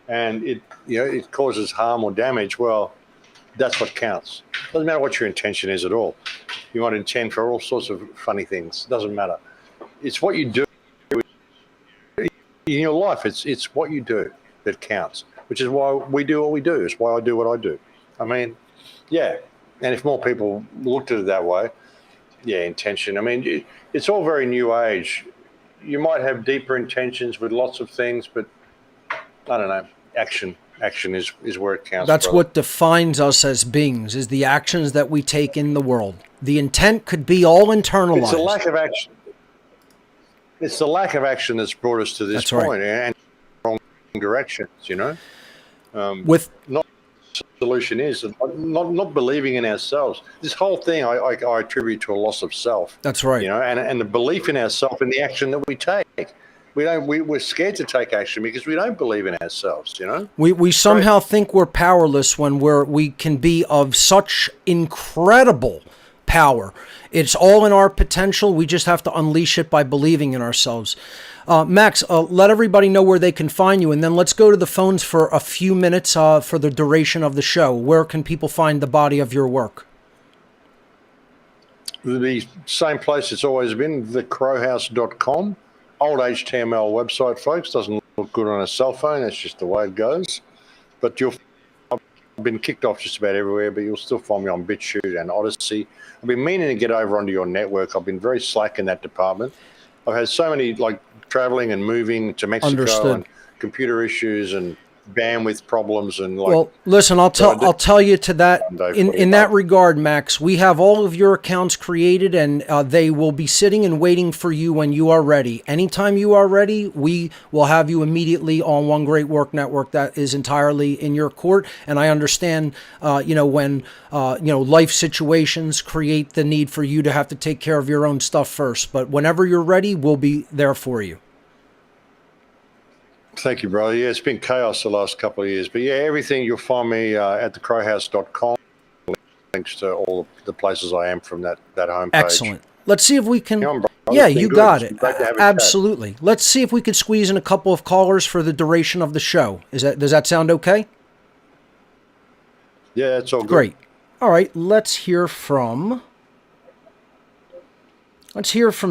and it causes harm or damage, well, that's what counts. Doesn't matter what your intention is at all. You might intend for all sorts of funny things. Doesn't matter. It's what you do in your life. It's what you do that counts, which is why we do what we do. It's why I do what I do. I mean, yeah. And if more people looked at it that way, yeah, intention. I mean, it's all very new age. You might have deeper intentions with lots of things, but I don't know. Action is where it counts. That's what defines us as beings, is the actions that we take in the world. The intent could be all internalized. It's a lack of action. It's the lack of action that's brought us to this point, and wrong directions. With not. Solution is not believing in ourselves. This whole thing I attribute to a loss of self. That's right. And the belief in ourselves and the action that we take. We're scared to take action because we don't believe in ourselves. We somehow think we're powerless when we can be of such incredible power. It's all in our potential. We just have to unleash it by believing in ourselves. Max, let everybody know where they can find you, and then let's go to the phones for a few minutes for the duration of the show. Where can people find the body of your work? The same place it's always been, thecrowhouse.com. Old HTML website, folks. Doesn't look good on a cell phone. That's just the way it goes. But I've been kicked off just about everywhere, but you'll still find me on BitChute and Odyssey. I've been meaning to get over onto your network. I've been very slack in that department. I've had so many, traveling and moving to Mexico and computer issues and bandwidth problems and well, listen, I'll tell you to that in that regard, Max. We have all of your accounts created, and they will be sitting and waiting for you when you are ready. Anytime you are ready, we will have you immediately on One Great Work Network. That is entirely in your court, and I understand when life situations create the need for you to have to take care of your own stuff first, but whenever you're ready, we'll be there for you. Thank you, brother. Yeah, it's been chaos the last couple of years. But yeah, everything, you'll find me at thecrowhouse.com. Links to all the places I am from that homepage. Excellent. Let's see if we can... Yeah, you got it. Absolutely. Let's see if we could squeeze in a couple of callers for the duration of the show. Does that sound okay? Yeah, it's all good. Great. All right, let's hear from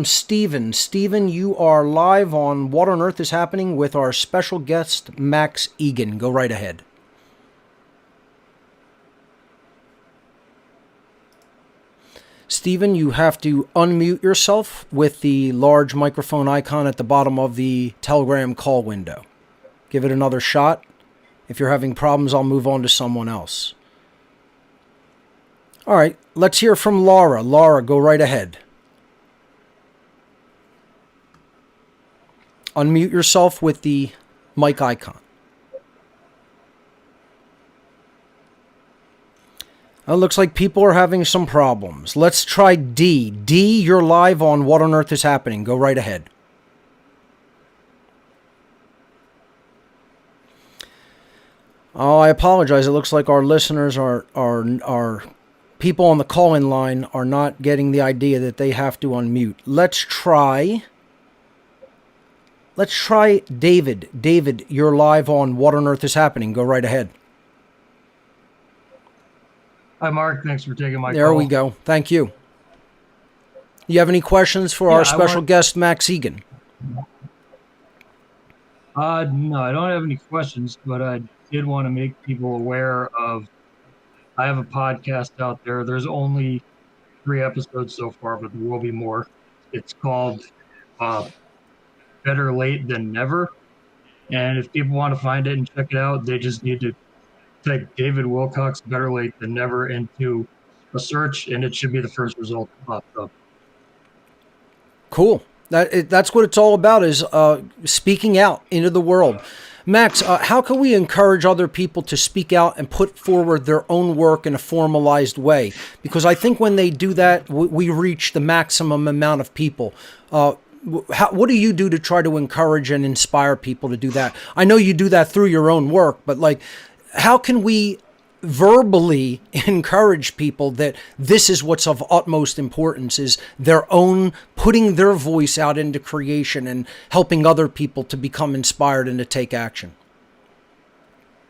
Steven. Steven, you are live on What on Earth is Happening with our special guest, Max Egan. Go right ahead. Steven, you have to unmute yourself with the large microphone icon at the bottom of the Telegram call window. Give it another shot. If you're having problems, I'll move on to someone else. All right, let's hear from Laura. Laura, go right ahead. Unmute yourself with the mic icon. It looks like people are having some problems. Let's try D. D, you're live on What on Earth is Happening. Go right ahead. Oh, I apologize. It looks like our listeners are people on the call-in line are not getting the idea that they have to unmute. Let's try David. David, you're live on What on Earth is Happening. Go right ahead. Hi, Mark. Thanks for taking my call. There we go. Thank you. You have any questions for our special guest, Max Egan? No, I don't have any questions, but I did want to make people aware of, I have a podcast out there. There's only 3 episodes so far, but there will be more. It's called Better Late Than Never. And if people want to find it and check it out, they just need to type David Wilcox Better Late Than Never into a search, and it should be the first result that pops up. Cool. That's what it's all about, is speaking out into the world. Max, how can we encourage other people to speak out and put forward their own work in a formalized way? Because I think when they do that, we reach the maximum amount of people. What do you do to try to encourage and inspire people to do that? I know you do that through your own work, but how can we verbally encourage people that this is what's of utmost importance, is their own putting their voice out into creation and helping other people to become inspired and to take action?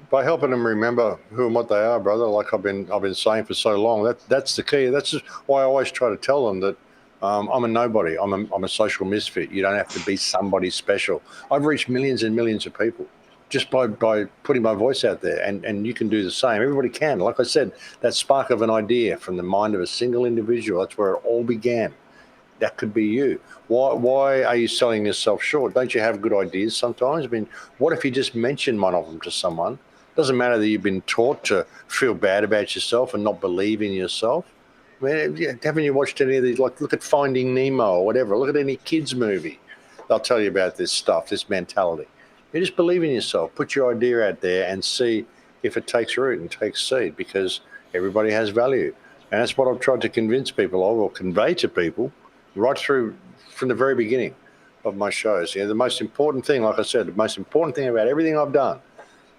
By helping them remember who and what they are, brother, like I've been saying for so long. That's the key. That's just why I always try to tell them that I'm a nobody. I'm a social misfit. You don't have to be somebody special. I've reached millions and millions of people just by putting my voice out there, and you can do the same. Everybody can. Like I said, that spark of an idea from the mind of a single individual, that's where it all began. That could be you. Why are you selling yourself short? Don't you have good ideas sometimes? I mean, what if you just mention one of them to someone? Doesn't matter that you've been taught to feel bad about yourself and not believe in yourself. I mean, haven't you watched any of these? Like, look at Finding Nemo or whatever. Look at any kids movie. They'll tell you about this stuff, this mentality. You just believe in yourself. Put your idea out there and see if it takes root and takes seed, because everybody has value. And that's what I've tried to convince people of, or convey to people right through from the very beginning of my shows. The most important thing, like I said, the most important thing about everything I've done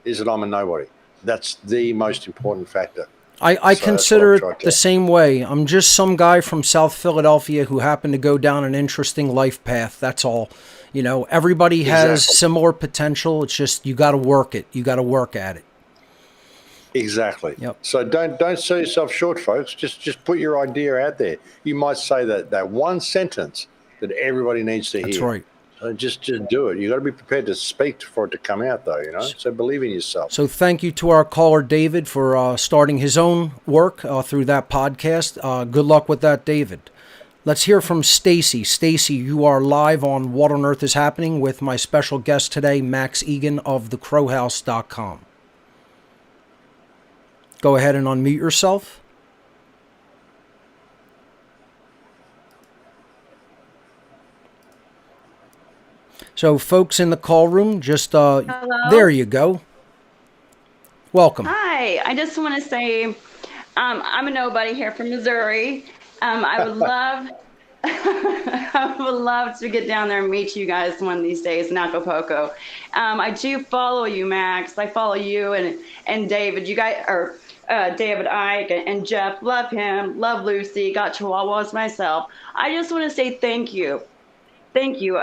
is that I'm a nobody. That's the most important factor. I consider it the same way. I'm just some guy from South Philadelphia who happened to go down an interesting life path. That's all. Everybody has similar potential. It's just you got to work it. You got to work at it. Exactly. Yep. So don't sell yourself short, folks. Just put your idea out there. You might say that one sentence that everybody needs to hear. That's right. Just do it. You got to be prepared to speak for it to come out, though. So believe in yourself. So thank you to our caller David for starting his own work through that podcast. Good luck with that, David. Let's hear from Stacy. Stacy, you are live on What on Earth is Happening with my special guest today, Max Egan of thecrowhouse.com. Go ahead and unmute yourself. So folks in the call room, just there you go. Welcome. Hi, I just want to say I'm a nobody here from Missouri. I would love I would love to get down there and meet you guys one of these days in Acapulco. I do follow you, Max. I follow you and David. You guys are David Ike and Jeff. Love him. Love Lucy. Got Chihuahuas myself. I just want to say thank you. Thank you.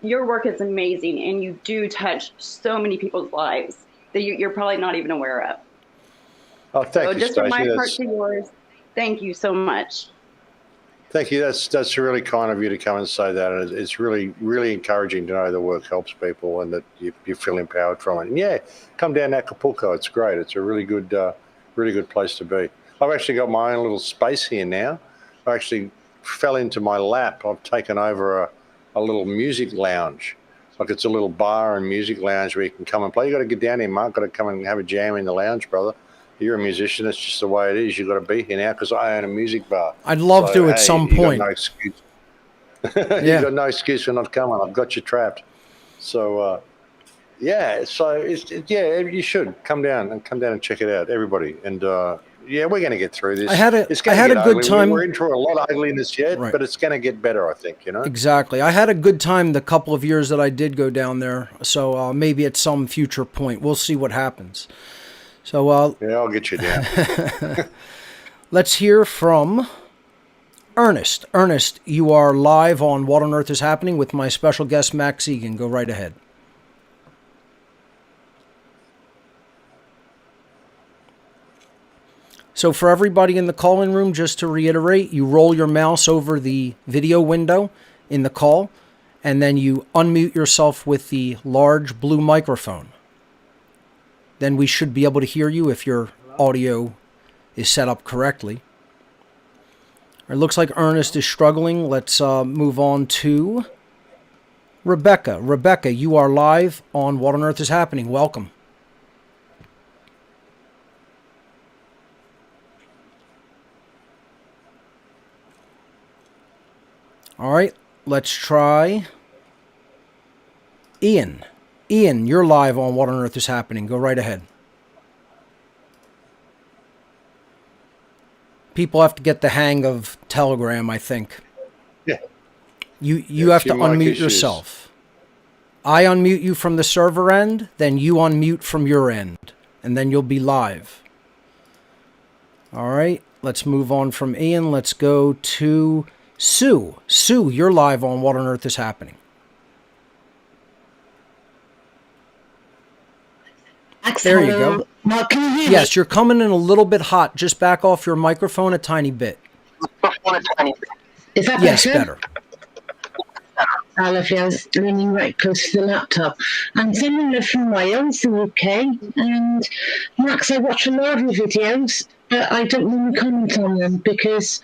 Your work is amazing, and you do touch so many people's lives that you're probably not even aware of. Oh, thank you, just Stacey. from my part to yours, thank you so much. Thank you. That's really kind of you to come and say that. And it's really, really encouraging to know the work helps people and that you feel empowered from it. And yeah, come down to Acapulco. It's great. It's a really good place to be. I've actually got my own little space here now. I actually fell into my lap. I've taken over a little music lounge. Like, it's a little bar and music lounge where you can come and play. You got to get down here, Mark. Got to come and have a jam in the lounge, brother. You're a musician. That's just the way it is. You've got to be here now because I own a music bar. I'd love to at some point. Got no excuse. Yeah. You've got no excuse for not coming. I've got you trapped. So, yeah. So, you should come down and check it out, everybody. And, yeah, we're going to get through this. I had a good time. We're into a lot of ugliness yet, Right. but it's going to get better, I think, Exactly. I had a good time the couple of years that I did go down there. So maybe at some future point, we'll see what happens. So yeah, I'll get you down. Let's hear from Ernest. Ernest, you are live on What on Earth is Happening with my special guest, Max Egan. Go right ahead. So for everybody in the call-in room, just to reiterate, you roll your mouse over the video window in the call, and then you unmute yourself with the large blue microphone. Then we should be able to hear you if your audio is set up correctly. It looks like Ernest is struggling. Let's move on to Rebecca. Rebecca, you are live on What on Earth is Happening. Welcome. All right, let's try Ian. Ian, you're live on What on Earth is Happening. Go right ahead. People have to get the hang of Telegram, I think. Yeah. You have to unmute yourself. I unmute you from the server end, then you unmute from your end, and then you'll be live. All right, let's move on from Ian. Let's go to Sue. Sue, you're live on What on Earth is Happening. There you go. Now, can you hear me? Yes, you're coming in a little bit hot. Just back off your microphone a tiny bit. Is that Yes, better? better. I love you. I was leaning right close to the laptop. I'm sending from Wales, the UK, and Max, I watch a lot of your videos, but I don't really comment on them because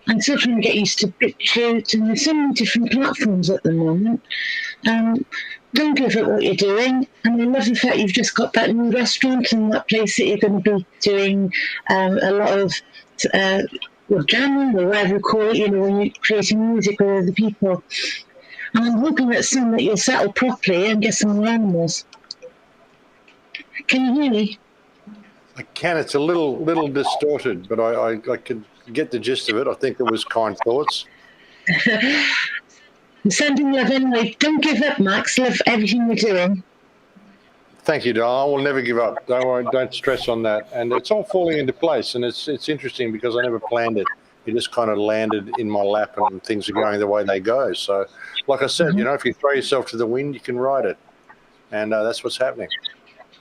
I'm still trying to get used to BitChute, and there's so many different platforms at the moment. Don't give up what you're doing, and I love the fact you've just got that new restaurant and that place that you're going to be doing a lot of jamming or whatever you call it, when you're creating music with other people. And I'm hoping that soon that you'll settle properly and get some more animals. Can you hear me? I can. It's a little distorted, but I could get the gist of it. I think it was kind thoughts. I'm sending love anyway. Don't give up, Max. Love everything you're doing. Thank you, darling. I will never give up. Don't worry. Don't stress on that. And it's all falling into place. And it's interesting because I never planned it. It just kind of landed in my lap and things are going the way they go. So, like I said, if you throw yourself to the wind, you can ride it. And that's what's happening.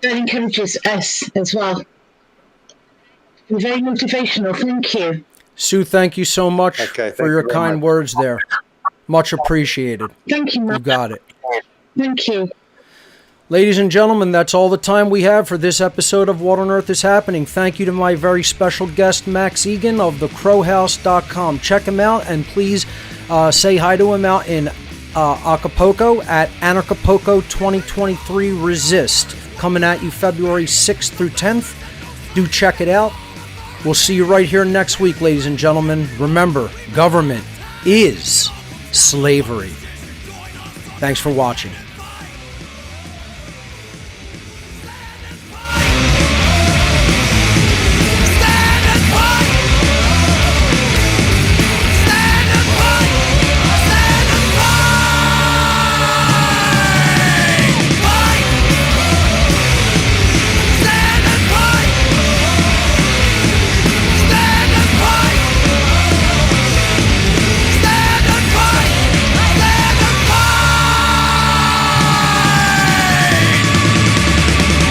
That encourages us as well. You're very motivational. Thank you. Sue, thank you so much for your very kind much. words there. Much appreciated. Thank you, Max. You got it. Thank you. Ladies and gentlemen, that's all the time we have for this episode of What on Earth is Happening. Thank you to my very special guest, Max Egan of thecrowhouse.com. Check him out and please say hi to him out in Acapulco at Anarchapulco 2023 Resist. Coming at you February 6th through 10th. Do check it out. We'll see you right here next week, ladies and gentlemen. Remember, government is slavery. Thanks for watching.